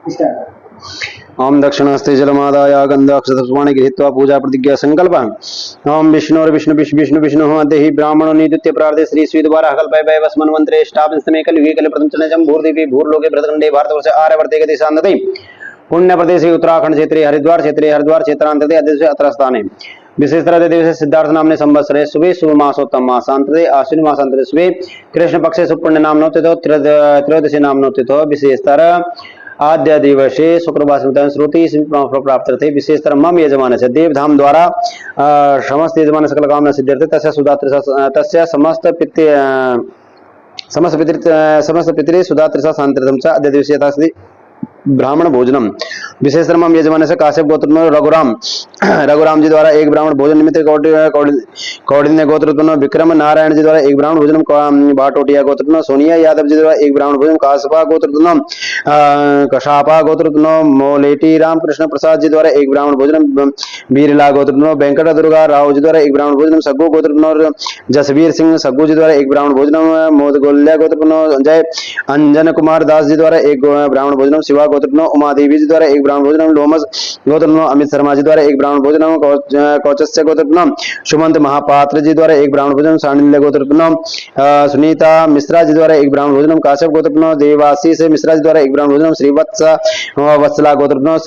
ओम दक्षिणहस्ते जलमादाय गंधाक्षतपुष्पाणि गृहीत्वा पूजा प्रतिज्ञा संकल्प। ओम विष्णु विष्णु विष्णु विष्णु विष्णु देहि ब्राह्मणो निद्युत्य प्रार्थे श्री स्वीद्वारा कल्पय वैवस्मन् मंत्रेष्टाभिस्तमे कलियुगे कलि प्रथम चरणजं भूर्देवी भूर्लोके भरतखंडे भारतवर्षे आर्यवर्ते गति शांतते पुण्य प्रदेशे उत्तराखंड क्षेत्रे हरिद्वार क्षेत्रांतते अद्य अत्र स्थाने विशेषतर दिवसे सिद्धार्थ नामने संवत्सरे शुभे शुभ मासोत्तम मासांतरे आश्विन मासांतरे शुभे कृष्ण पक्षे सुपुण्य नाम नोतितो त्रयोदशी नाम नोतितो विशेषतर आद्य दिवसे शुक्रवार श्रुति प्राप्त थे विशेषतर मम यजमान से देवधाम द्वारा समस्त यजमान सकल कामना सिद्ध्यर्थे तस्य सुदात्र तस्य समस्त पितृ सुदात्र शांतिरथम च अद्य दिवसे यथास्ति ब्राह्मण भोजनम विशेष मम यजमान से काश्यप गोत्र रघुराम जी द्वारा एक ब्राह्मण भोजन निमित्त कौडिन्य गोत्र विक्रम नारायण जी द्वारा एक ब्राह्मण भोजन भाटोटिया गोत्र सोनिया यादव जी द्वारा एक ब्राह्मण भोजन कासपा गोत्र कशापा गोत्र मोलेटी रामकृष्ण प्रसाद जी द्वारा एक ब्राह्मण भोजन बीरला गोत्र वेंकट दुर्गा राव जी द्वारा एक ब्राह्मण भोजन सग्गू गोत्र जसवीर सिंह सग्गू जी द्वारा एक ब्राह्मण भोजन मोदगोल्या गोत्र जय अंजन कुमार दास जी द्वारा एक ब्राह्मण भोजन शिवा गोत्र उमा देवी जी द्वारा एक ब्राह्मण भोजन लोमस गोत्र अमित शर्मा जी द्वारा एक ब्राह्मण भोजन कौचस्य गोत्र सुमंत महापात्र जी द्वारा एक ब्राह्मण भोजन सानिल्य गोत्र सुनीता मिश्रा जी द्वारा एक ब्राह्मण भोजन काश्यप गोत्र देवाशीष मिश्रा जी द्वारा एक ब्राह्मण भोजन श्रीवत्स वत्सला गोत्र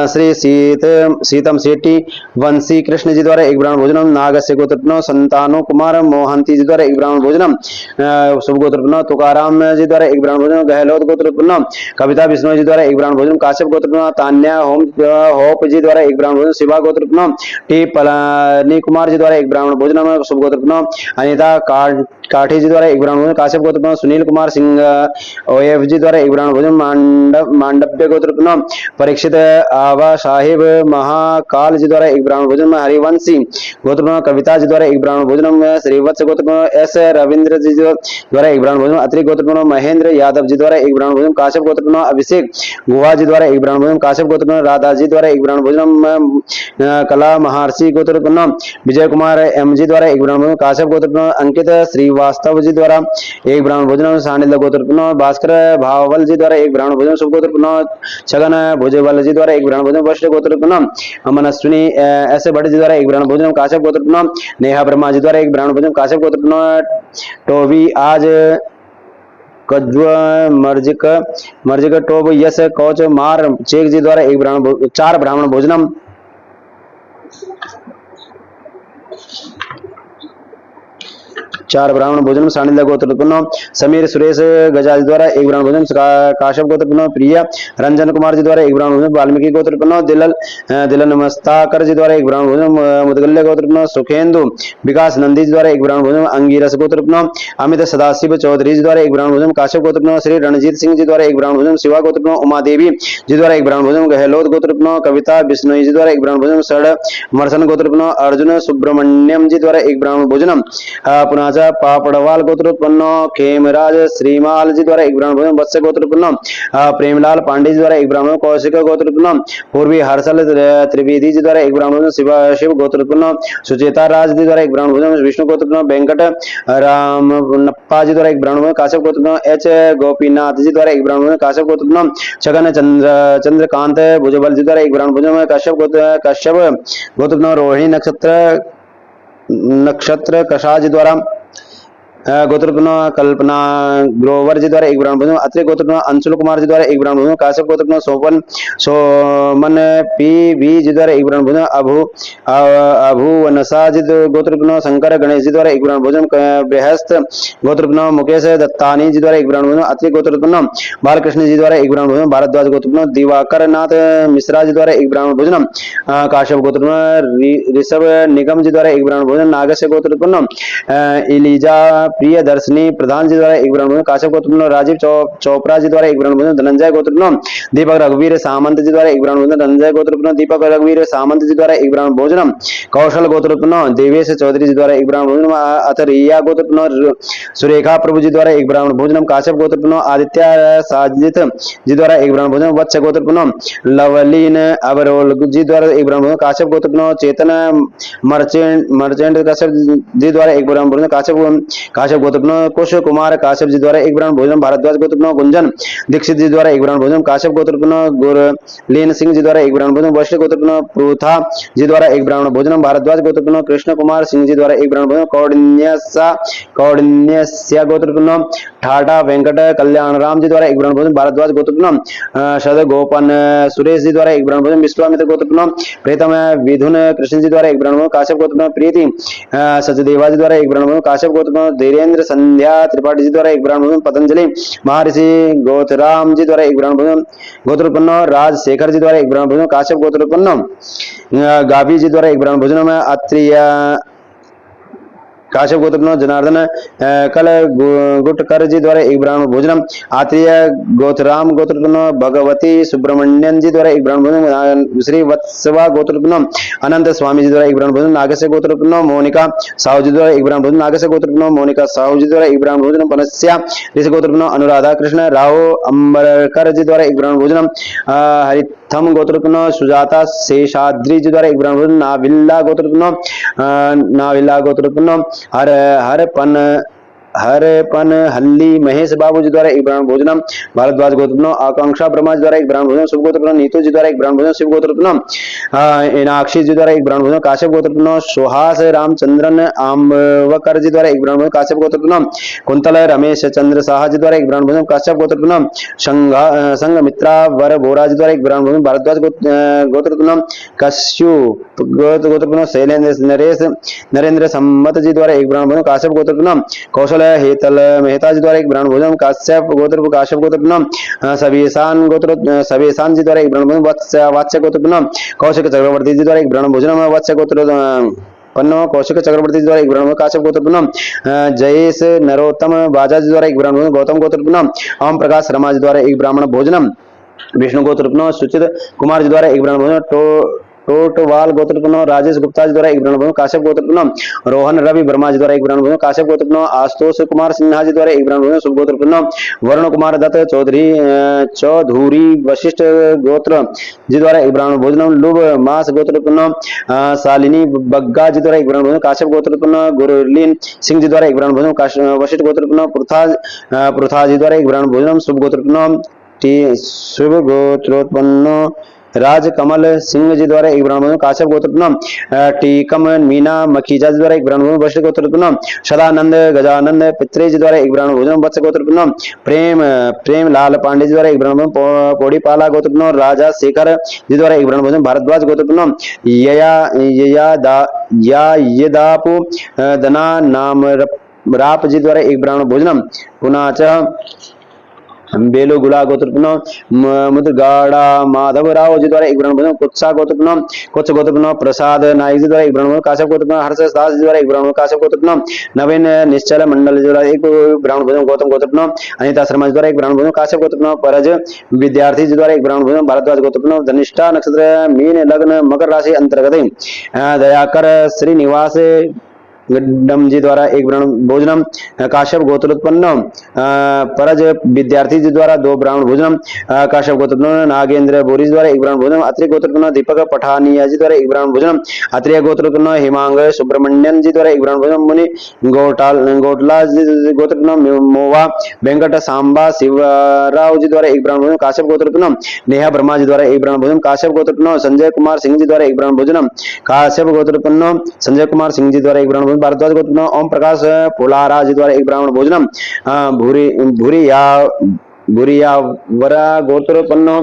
श्री सीतम शेट्टी वंशी कृष्ण जी द्वारा एक ब्राह्मण भोजन नागस्य गोत्र संतानो कुमार मोहंती जी द्वारा एक ब्राह्मण भोजन शुभ गोत्र तुकाराम जी द्वारा एक ब्राह्मण भोजन गहलोत गोत्र कविता विष्णु जी द्वारा एक ब्राह्मण भोजन काश्यप गोत्र तान्या होप जी द्वारा एक ब्राह्मण भोजन शिवा गोत्र टी पलानी कुमार जी द्वारा एक ब्राह्मण भोजन शुभ गोत्र अनिता काठी जी द्वारा एक ब्राह्मण भोजन काश्यप गोत्र सुनील कुमार सिंह ओएफ जी द्वारा एक ब्राह्मण भोजन मांडव्य गोत्र परीक्षित आवा साहिब महाकाल जी द्वारा एक ब्राह्मण भोजन हरिवंशी गोत्र कविता जी द्वारा एक ब्राह्मण भोजन श्रीवत्स गोत्र एस रविंद्र जी द्वारा एक ब्राह्मण भोजन अत्रि गोत्र महेंद्र यादव जी द्वारा एक ब्राह्मण भोजन काश्यप गोत्र अभिषेक गुहा जी द्वारा एक ब्राह्मण भोजन काश्यप गोत्र राधा जी द्वारा एक ब्राह्मण भोजन कला महर्षि गोत्र विजय कुमार एम जी द्वारा एक ब्राह्मण भोजन काश्यप गोत्र अंकित श्रीवास्तव जी द्वारा एक ब्राह्मण भोजन सानिध्य गोत्र भास्कर भावल जी द्वारा एक ब्राह्मण भोजन शुभ गोत्र छगन भुजबल जी द्वारा एक ब्राह्मण भोजन वशिष्ठ गोत्र मनस्विनी ऐसे भट्ट जी द्वारा एक ब्राह्मण भोजन काश्यप गोत्र नेहा ब्रह्मा जी द्वारा एक ब्राह्मण भोजन काश्यप गोत्र टोबी आज मर्जिक टोब यस कौच मार चेक जी द्वारा एक चार ब्राह्मण भोजनम चार ब्राह्मण भोजन सानिध्य गोत्र समीर सुरेश गजाज द्वारा एक ब्राह्मण भोजन काश्यप गोत्र प्रिय रंजन कुमार जी द्वारा एक ब्राह्मण भोजन वाल्मीकि गोत्र दिलन मस्ताकर जी द्वारा एक ब्राह्मण भोजन मुदगल्य गोत्र सुखेंदु विकास नंदी जी द्वारा एक ब्राह्मण भोजन अंगीरस गोत्र अमित सदाशिव चौधरी जी द्वारा एक ब्राह्मण भोजन काश्यप गोत्र श्री रणजीत सिंह जी द्वारा एक ब्राह्मण भोजन शिवा गोत्र उमा देवी जी द्वारा एक ब्राह्मण भोजन गहलोत गोत्र कविता बिश्नोई जी द्वारा एक ब्राह्मण भोजन सड़ मर्सन गोत्र अर्जुन सुब्रमण्यम जी द्वारा एक ब्राह्मण भोजन पुनाचा पापड़वाल गोत्र उत्पन्न खेमराज श्रीमाल जी द्वारा एक ब्राह्मण भोजन वत्स गोत्र उत्पन्न प्रेमलाल पांडे जी द्वारा एक ब्राह्मण कौशिक गोत्र उत्पन्न पूर्वी हर्षल त्रिवेदी जी द्वारा एक ब्राह्मण भोजन शिव गोत्र उत्पन्न सुचेता राज जी द्वारा एक ब्राह्मण भोजन विष्णु गोत्र उत्पन्न वेंकट रामनप्पा जी द्वारा एक ब्राह्मण भोजन काश्यप गोत्र उत्पन्न एच गोपीनाथ जी द्वारा एक ब्राह्मण भोजन काश्यप गोत्र उत्पन्न छगन चंद्रकांत भुजबल जी द्वारा एक ब्राह्मण भोजन कश्यप गोत्र रोहिणी नक्षत्र कशा जी द्वारा गोत्र कल्पना ग्रोवर जी द्वारा एक ब्राह्मण भोजन अत्रि गोत्र अंशुल कुमार जी द्वारा एक ब्राह्मण भोजन काश्यप गोत्र सोमन पी वी जी द्वारा एक ब्राह्मण भोजन अभु वनसा जी गोत्र शंकर गणेश जी द्वारा एक ब्राह्मण भोजन बृहस्थ गोत्र मुकेश दत्तानी जी द्वारा एक ब्राह्मण भोजन अत्रि गोत्र बालकृष्ण जी द्वारा एक ब्राह्मण भोजन भारद्वाज गोत्र दिवाकर नाथ मिश्रा जी द्वारा एक ब्राह्मण भोजन काश्यप गोत्र ऋषभ निगम जी द्वारा एक ब्राह्मण भोजन नागस्य गोत्र इलिजा प्रिय दर्शनी प्रधान जी द्वारा एक ब्राह्मण भोजन काश्यप गोत्र राजीव चोपड़ा जी द्वारा एक ब्राह्मण भोजन धनंजय गोत्र दीपक रघुवीर सामंत जी द्वारा एक ब्राह्मण भोजन धनंजय गोत्र दीपक रघुवीर सामंत जी द्वारा एक ब्राह्मण भोजन कौशल गोत्र देवेश चौधरी जी द्वारा एक ब्राह्मण भोजन अथरिया गोत्र सुरेखा प्रभु जी द्वारा एक ब्राह्मण भोजन काश्यप गोत्र आदित्य साजित जी द्वारा एक ब्राह्मण भोजन वत्स गोत्र लवलीन अवरोल जी द्वारा एक ब्राह्मण भोजन काश्यप गोत्र चेतन मर्चेंट कश्यप जी द्वारा एक ब्राह्मण भोजन काश्यप गोत्रपनो कुश कुमार काश्यप जी द्वारा एक ब्राह्मण भोजन, भारद्वाज गोत्रपनो गुंजन दीक्षित जी द्वारा एक ब्राह्मण भोजन, काश्यप गोत्रपनो गुरलीन सिंह जी द्वारा एक ब्राह्मण भोजन, वैश्य गोत्रपनो पृथा जी द्वारा एक ब्राह्मण भोजन, भारद्वाज गोत्रपनो कृष्ण कुमार सिंह जी द्वारा एक ब्राह्मण भोजन, कौंडिन्यस्या गोत्रपनो ठाटा वेंकट कल्याण राम जी द्वारा एक ब्राह्मण भोजन, भारद्वाज गोत्रपनो शद गोपन सुरेश जी द्वारा एक ब्राह्मण भोजन, विश्वामित्र गोत्रपनो प्रीतम विधुन कृष्ण जी द्वारा एक ब्राह्मण भोजन, काश्यप गोत्रपनो प्रीति सचदेवा जी द्वारा एक ब्राह्मण भोजन, काश्यप गोत्रपनो धीरेन्द्र संध्या त्रिपाठी जी द्वारा एक ब्राह्मण भोजन, पतंजलि महर्षि गोतराम जी द्वारा एक ब्राह्मण भोजन, गोत्रपनो राजशेखर जी द्वारा एक ब्राह्मण भोजन, काश्यप गोत्रपनो गाभी जी द्वारा एक ब्राह्मण भोजन, अत्रिय काश्यप गोत्रपनो जनार्दन कल गुटकर जी द्वारा एक ब्राह्मण भोजनम, आत्रेय गोतराम गोत्रपनो भगवती सुब्रमण्यन जी द्वारा एक ब्राह्मण भोजन, श्री वत्सवा गोत्रपनो अनंत स्वामी जी द्वारा एक ब्राह्मण भोजन, नागस्य गोत्रपनो मोनिका साहू जी द्वारा एक ब्राह्मण भोजन, नागस्य गोत्रपनो मोनिका साहू जी द्वारा एक ब्राह्मण भोजन, पनस्या ऋषि गोत्रपनो अनुराधा कृष्ण राव अंबरकर जी द्वारा एक ब्राह्मण भोजन, हरिथम गोत्रपनो सुजाता शेषाद्री जी द्वारा एक ब्राह्मण भोजन, नाविल्ला गोत्रपनो हरपन हल्ली महेश बाबू जी द्वारा एक ब्राह्मण भोजनम, भारद्वाज गोत्रपनो आकांक्षा ब्रह्मा जी द्वारा एक ब्राह्मण भोजन, शुभ गोत्रपनो नीतू जी द्वारा एक ब्राह्मण भोजन, शिव गोत्रपनो इनाक्षी जी द्वारा एक ब्राह्मण भोजन, काश्यप गोत्रपनो सुहास रामचंद्रन आम्बवकर जी द्वारा एक ब्राह्मण भोजन, काश्यप गोत्रपनो कुंतल रमेश चंद्र साहा जी द्वारा एक ब्राह्मण भोजन, काश्यप गोत्रपनो संघमित्रा वर बोरा जी द्वारा एक ब्राह्मण भोजन, भारद्वाज गोत्रपनो कश्यप गोत्रपनो शैलेंद्र नरेश नरेंद्र सम्मत जी द्वारा एक ब्राह्मण भोजन, काश्यप गोत्रपनो कौशल हेतल मेहता जी द्वारा एक ब्राह्मण भोजन, काश्यप गोत्र काश्यप गोत्रपनो सवेशान जी द्वारा एक ब्राह्मण भोजन, वात्स्य गोत्रपनो कौशिक चक्रवर्ती जी द्वारा एक ब्राह्मण भोजन, वात्स्य गोत्र पन्नो कौशिक चक्रवर्ती द्वारा एक ब्राह्मण, काश्यप गोत्रपनो जयेश नरोत्तम बाजा जी द्वारा एक ब्राह्मण भोजन, गौतम गोत्रपनो ओम प्रकाश शर्मा जी द्वारा एक ब्राह्मण भोजनम, विष्णु गोत्रपनो सुचित कुमार जी द्वारा एक ब्राह्मण भोजन, टोटवाल गोत्रपनो राजेश गुप्ता जी द्वारा एक ब्राह्मण भोजन, काश्यप गोत्रपनो रोहन रवि वर्मा जी द्वारा एक ब्राह्मण भोजन, काश्यप गोत्रपनो आशुतोष कुमार सिन्हा जी द्वारा एक ब्राह्मण भोजन, शुभ गोत्रपनो वरुण कुमार दत्त चौधरी वशिष्ठ गोत्र जी द्वारा एक ब्राह्मण भोजन, लुभ मास गोत्रपनो शालिनी बग्गा जी द्वारा एक ब्राह्मण भोजन, काश्यप गोत्रपनो गुरलीन सिंह जी द्वारा एक ब्राह्मण भोजन, वशिष्ठ गोत्रपनो पृथा जी द्वारा एक ब्राह्मण भोजन, शुभ गोत्रपनो शुभ गोत्रोत्पन्नो राजकमल सिंह जी द्वारा एक ब्राह्मण भोजन, काश्यप गोत्रपनो टीकम मीना मखीजा जी द्वारा एक ब्राह्मण भोजन, वशिष्ठ गोत्रपनो सदानंद गजानंद पित्रे जी द्वारा एक ब्राह्मण भोजन, वत्स गोत्रपनो प्रेम लाल पांडे जी द्वारा एक ब्राह्मण भोजन, पौड़ीपाला गोत्रपनो राजा शेखर जी द्वारा एक ब्राह्मण भोजन, भारद्वाज गोत्रपनो यदापु दना नाम राप जी द्वारा एक ब्राह्मण भोजनम, पुनाच बेलो गुला गोत्रपनो मुद्रगाड़ा माधव राव जी द्वारा एक ब्राह्मण भोजन, कुत्सा गोत्रपनो प्रसाद नायक जी द्वारा एक ब्राह्मण भोजन, काश्यप गोत्रपनो हर्ष दास जी द्वारा एक ब्राह्मण भोजन, काश्यप गोत्रपनो नवीन निश्चल मंडल जी द्वारा एक ब्राह्मण भोजन, गौतम गोत्रपनो अनिता शर्मा जी द्वारा एक ब्राह्मण भोजन, काश्यप गोत्रपनो परज विद्यार्थी जी द्वारा एक ब्राह्मण भोजन, भारद्वाज गोत्रपनो धनिष्ठा नक्षत्र मीन लग्न मकर राशि अंतर्गत दयाकर श्रीनिवास गड्डम जी द्वारा एक ब्राह्मण भोजनम, काश्यप गोत्रोत्पन्न परज विद्यार्थी जी द्वारा दो ब्राह्मण भोजनम, काश्यप गोत्रोत्पन्न नागेंद्र बोरी द्वारा एक ब्राह्मण भोजनम, अत्रि गोत्रोत्पन्न दीपक पठानिया जी द्वारा एक ब्राह्मण भोजनम, अत्रिय गोत्रोत्पन्न हिमांग सुब्रमण्यन जी द्वारा एक ब्राह्मण भोजनम, मुनि गोटला गोत्रोत्पन्न मोवा वेंकट सांबा शिवराव जी द्वारा एक ब्राह्मण भोजन, काश्यप गोत्रोत्पन्न नेहा ब्रह्मा जी द्वारा एक ब्राह्मण भोजन, काश्यप गोत्रोत्पन्न संजय कुमार सिंह जी द्वारा एक ब्राह्मण भोजनम, काश्यप गोत्रोत्पन्न संजय कुमार सिंह जी द्वारा एक ब्राह्मण भोजन, भारद्वाज गोत्रपनो ओम प्रकाश पुलारा जी द्वारा एक ब्राह्मण भोजनम, भूरिया वरा गोत्रोत्पन्नो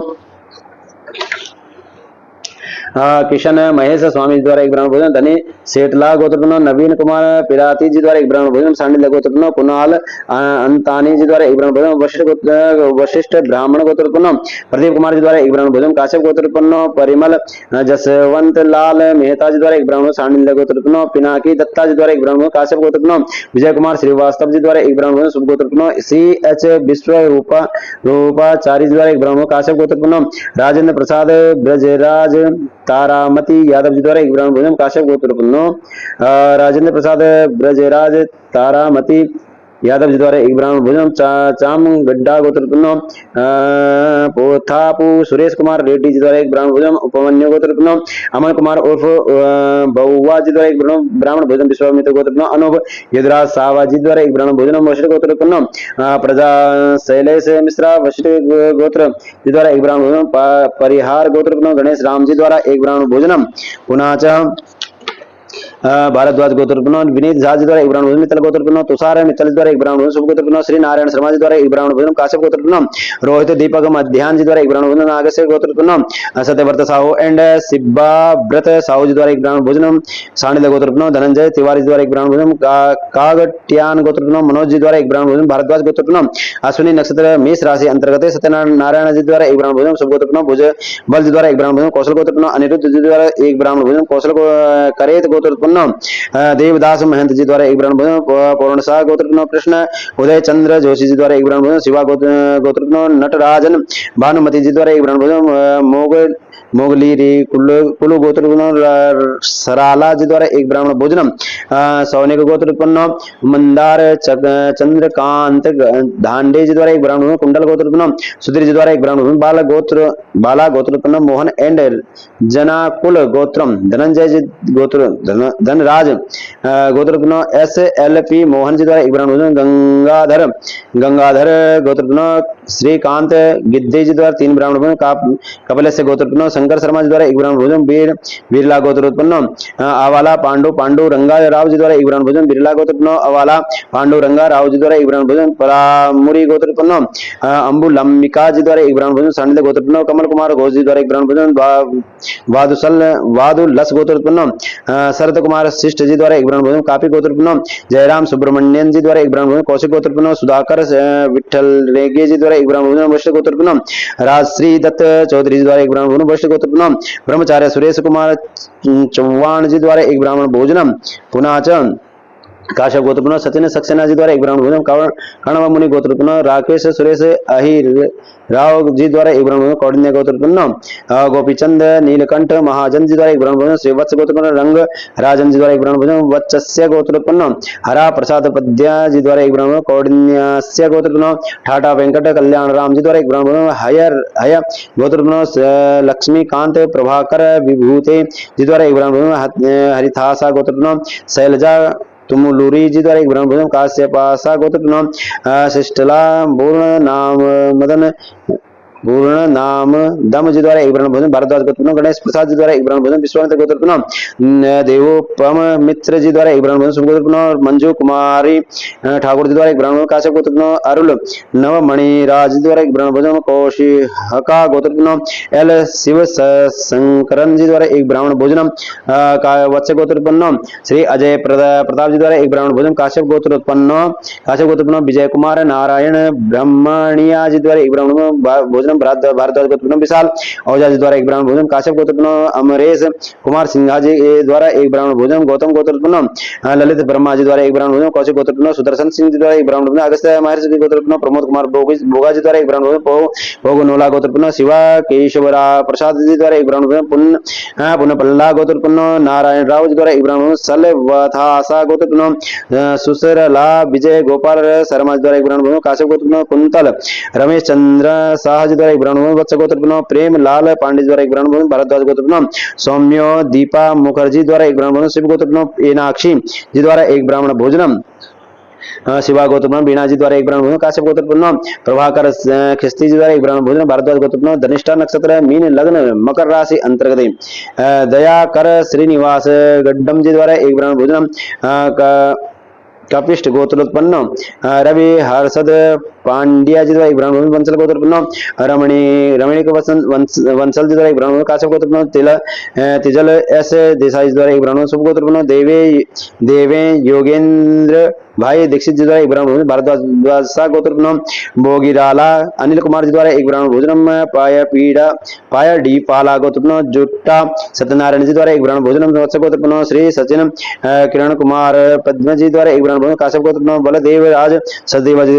किशन महेश स्वामी द्वारा एक ब्राह्मण भोजन, धनी सेठला गोत्रपनो नवीन कुमार पिराती जी द्वारा एक ब्राह्मण भोजन, सांडिल्य गोत्रपनो कुणाल अंतानी जी द्वारा एक ब्राह्मण भोजन, वशिष्ठ ब्राह्मण गोत्रपनो प्रदीप कुमार जी द्वारा एक ब्राह्मण भोजन, काश्यप गोत्रपनो परिमल जसवंत लाल मेहता जी द्वारा एक ब्राह्मण, सांडिल्य गोत्रपनो पिनाकी दत्ता जी द्वारा एक ब्राह्मण, काश्यप गोत्रपनो विजय कुमार श्रीवास्तव जी द्वारा एक ब्राह्मण भोजन, शुभ गोत्रपनो CH विश्व रूपाचारी जी द्वारा एक ब्राह्मण, काश्यप गोत्रपनो राजेंद्र प्रसाद ब्रजराज तारामती यादव जी द्वारा एक ब्राह्मण भोजन, काश्यप गोत्रपनो राजेंद्र प्रसाद ब्रजराज तारामती यादव जी द्वारा एक ब्राह्मण भोजन, चाम गड्ढा गोत्रपनो पोथापु सुरेश कुमार रेड्डी जी द्वारा एक ब्राह्मण भोजन, उपमन्यु गोत्रपनो अमन कुमार उर्फ बहुआ जी द्वारा एक ब्राह्मण भोजन, विश्वामित्र गोत्रपनो अनूप युद्धराज सावा जी द्वारा एक ब्राह्मण भोजन, वशिष्ठ गोत्रपनो प्रजा शैलेश मिश्रा वशिष्ठ गोत्र जी द्वारा एक ब्राह्मण भोजन, परिहार गोत्रपनो गणेश राम जी द्वारा एक ब्राह्मण भोजनम, पुनः भारद्वाज गोत्रपनो विनीत झा जी द्वारा एक ब्राह्मण भोजन, मित्तल गोत्रपनो तुषार मित्तल द्वारा एक ब्राह्मण भोजन, शुभ गोत्रपनो श्री नारायण शर्मा जी द्वारा एक ब्राह्मण भोजन, काश्यप गोत्रपनो रोहित दीपक मध्यान जी द्वारा एक ब्राह्मण भोजन, नागस्य गोत्रपनो सत्यव्रत साहू एंड शिब्बा व्रत साहू जी द्वारा एक ब्राह्मण भोजन, सानिल गोत्रपनो धनंजय तिवारी जी द्वारा एक ब्राह्मण भोजन, कागट्यान गोत्रपनो मनोज जी द्वारा एक ब्राह्मण भोजन, भारद्वाज गोत्रपनो अश्विनी नक्षत्र मेष राशि अंतर्गत सत्यनारायण जी द्वारा एक ब्राह्मण भोजन, शुभ गोत्रपनो भुज बल जी द्वारा एक ब्राह्मण भोजन, कौशल गोत्रपनो अनिरुद्ध जी द्वारा एक ब्राह्मण भोजन, कौशल करेत गोत्रपनो देवदास महंत जी द्वारा एक ब्राह्मण भोजन, पौर्ण शाह गोत्रपनो कृष्ण उदय चंद्र जोशी जी द्वारा एक ब्राह्मण भोजन, शिवा गोत्रपनो नटराजन भानुमति जी द्वारा एक ब्राह्मण भोजन, मोगली रे कुलु गोत्रपनो सराला जी द्वारा एक ब्राह्मण भोजनम, सौनिक गोत्रपनो मंदार चंद्रकांत धांडे जी द्वारा एक ब्राह्मण भोजन, कुंडल गोत्रपनो सुधीर जी द्वारा एक ब्राह्मण भोजन, बाला गोत्रपनो मोहन एंड जनाकुल गोत्रम धनंजय जी गोत्र धनराज गोत्रपनो S L P Mohan ji द्वारा एक ब्राह्मण भोजन, गंगाधर गोत्रपनो श्रीकांत गिद्धे जी द्वारा तीन ब्राह्मण भोजन, कपिल से गोत्रपनो शंकर शर्मा जी द्वारा एक ब्राह्मण भोजन, बिरला गोत्रोत्पन्न आवाला पांडु रंगा राव जी द्वारा एक ब्राह्मण भोजन, बिरला गोत्रोत्पन्न आवाला पांडु रंगा राव जी द्वारा एक ब्राह्मण भोजन, परामुरी गोत्रोत्पन्न अंबु लंबिका जी द्वारा एक ब्राह्मण भोजन, सानिध्य गोत्रोत्पन्न कमल कुमार घोष जी द्वारा एक ब्राह्मण भोजन, वादुलस गोत्रोत्पन्न शरद कुमार शिष्ट जी द्वारा एक ब्राह्मण भोजन, कापी गोत्रोत्पन्न जयराम सुब्रमण्यन जी द्वारा एक ब्राह्मण भोजन, कौशिक गोत्रोत्पन्न सुधाकर विठल रेगे जी द्वारा एक ब्राह्मण भोजन, वैश्य गोत्रोत्पन्न राजश्री दत्त चौधरी जी द्वारा एक ब्राह्मण भोजन, वैश्य गोत्रोत्पन्न ब्रह्मचार्य सुरेश कुमार चौहान जी द्वारा एक ब्राह्मण भोजनम, पुनः काश्यप गोत्रपनो सचिन सक्सेना जी द्वारा एक ब्राह्मण भोजन, कणव मुनि गोत्रपनो राकेश सुरेश अहिर राव जी द्वारा एक ब्राह्मण भोजन, कौंडिन्य गोत्रपनो गोपीचंद नीलकंठ महाजन जी द्वारा एक ब्राह्मण भोजन, श्रीवत्स गोत्रपनो रंग राजन जी द्वारा एक ब्राह्मण भोजन, वत्स्य गोत्रपनो हरा प्रसाद पद्या जी द्वारा एक ब्राह्मण भोजन, कौंडिन्यस्य गोत्रपनो ठाटा वेंकट कल्याण राम जी द्वारा एक ब्राह्मण भोजन, हय गोत्रपनो लक्ष्मीकांत प्रभाकर विभूते जी द्वारा एक ब्राह्मण भोजन, हरिथासा गोत्रपनो शैलजा तुमुलूरी जी द्वारा एक ब्राह्मण भोजन, काश्यपासा गोत्रपनो शिष्टला पूर्ण नाम दम जी द्वारा एक ब्राह्मण भोजन, भारद्वाज गोत्रपनो गणेश प्रसाद जी द्वारा एक ब्राह्मण भोजन, विश्वामित्र गोत्रपनो देवोपम मित्र जी द्वारा एक ब्राह्मण भोजन, शुभ गोत्रपनो मंजू कुमारी ठाकुर जी द्वारा एक ब्राह्मण भोजन, काश्यप गोत्रपनो अरुल नवमणि राज जी द्वारा एक ब्राह्मण भोजन, कौशिहका गोत्रपनो एल शिव शंकरन जी द्वारा एक ब्राह्मण भोजन, वत्स्य गोत्रपनो श्री अजय प्रताप जी द्वारा एक ब्राह्मण भोजन, काश्यप गोत्रपनो विजय कुमार नारायण ब्रह्मणिया जी द्वारा एक ब्राह्मण भोजन, भारद्वाज गोत्रपनो विशाल औजा जी द्वारा एक ब्राह्मण भोजन, काश्यप गोत्रपनो अमरेश कुमार सिंघा जी द्वारा एक ब्राह्मण भोजन, गौतम गोत्रपनो ललित ब्रह्मा जी द्वारा एक ब्राह्मण भोजन, कौशिक गोत्रपनो सुदर्शन सिंह जी द्वारा एक ब्राह्मण भोजन, अगस्त्य महर्षि गोत्रपनो प्रमोद कुमार बोगा जी द्वारा एक ब्राह्मण भोजन, भोगनोला गोत्रपनो शिवा केशवरा प्रसाद जी द्वारा एक ब्राह्मण भोजन, पुनः पल्ला गोत्रपनो नारायण राव जी द्वारा एक ब्राह्मण भोजन, सलवथासा गोत्रपनो सुसरला विजय गोपाल शर्मा जी द्वारा एक ब्राह्मण भोजन, काश्यप गोत्रपनो कुंतल रमेश चंद्र शाह जी द्वारा एक ब्राह्मण भोजन, वत्स गोत्रपनो प्रेम लाल पांडे द्वारा एक ब्राह्मण भोजन, भारद्वाज गोत्रपनो सौम्यो दीपा मुखर्जी द्वारा एक ब्राह्मण भोजन, शिव गोत्रपनो एनाक्षी जी द्वारा एक ब्राह्मण भोजनम, शिवा गोत्रपनो बीणा जी द्वारा एक ब्राह्मण भोजन, काश्यप गोत्रपनो प्रभाकर खिस्ती जी द्वारा एक ब्राह्मण भोजन, भारद्वाज गोत्रपनो धनिष्ठा नक्षत्र मीन लग्न मकर राशि अंतर्गत दयाकर श्रीनिवास गड्डम जी द्वारा एक ब्राह्मण भोजन, कपिष्ट गोत्रोत्पन्न रवि हर्षद पांड्या जी द्वारा एक ब्राह्मण भोजन, वंशल गोत्रोत्पन्न रमणीक वंशल जी द्वारा एक ब्राह्मण भोजन, काश्यप गोत्रोत्पन्न तिजल एस देसाई जी द्वारा एक ब्राह्मण, शुभ गोत्रोत्पन्न देवे योगेंद्र भाई दीक्षित जी द्वारा एक ब्राह्मण भोजन, भारद्वाज गोत्रोत्पन्न भोगिराला अनिल कुमार जी द्वारा एक ब्राह्मण भोजन, पाया डी पाला गोत्रोत्पन्न जुट्टा सत्यनारायण जी द्वारा एक ब्राह्मण भोजन, वत्स गोत्रोत्पन्न श्री सचिन किरण कुमार पद्म जी द्वारा एक ब्राह्मण भोजन, काश्यप गोत्रोत्पन्न बलदेव राज सचदेवा जी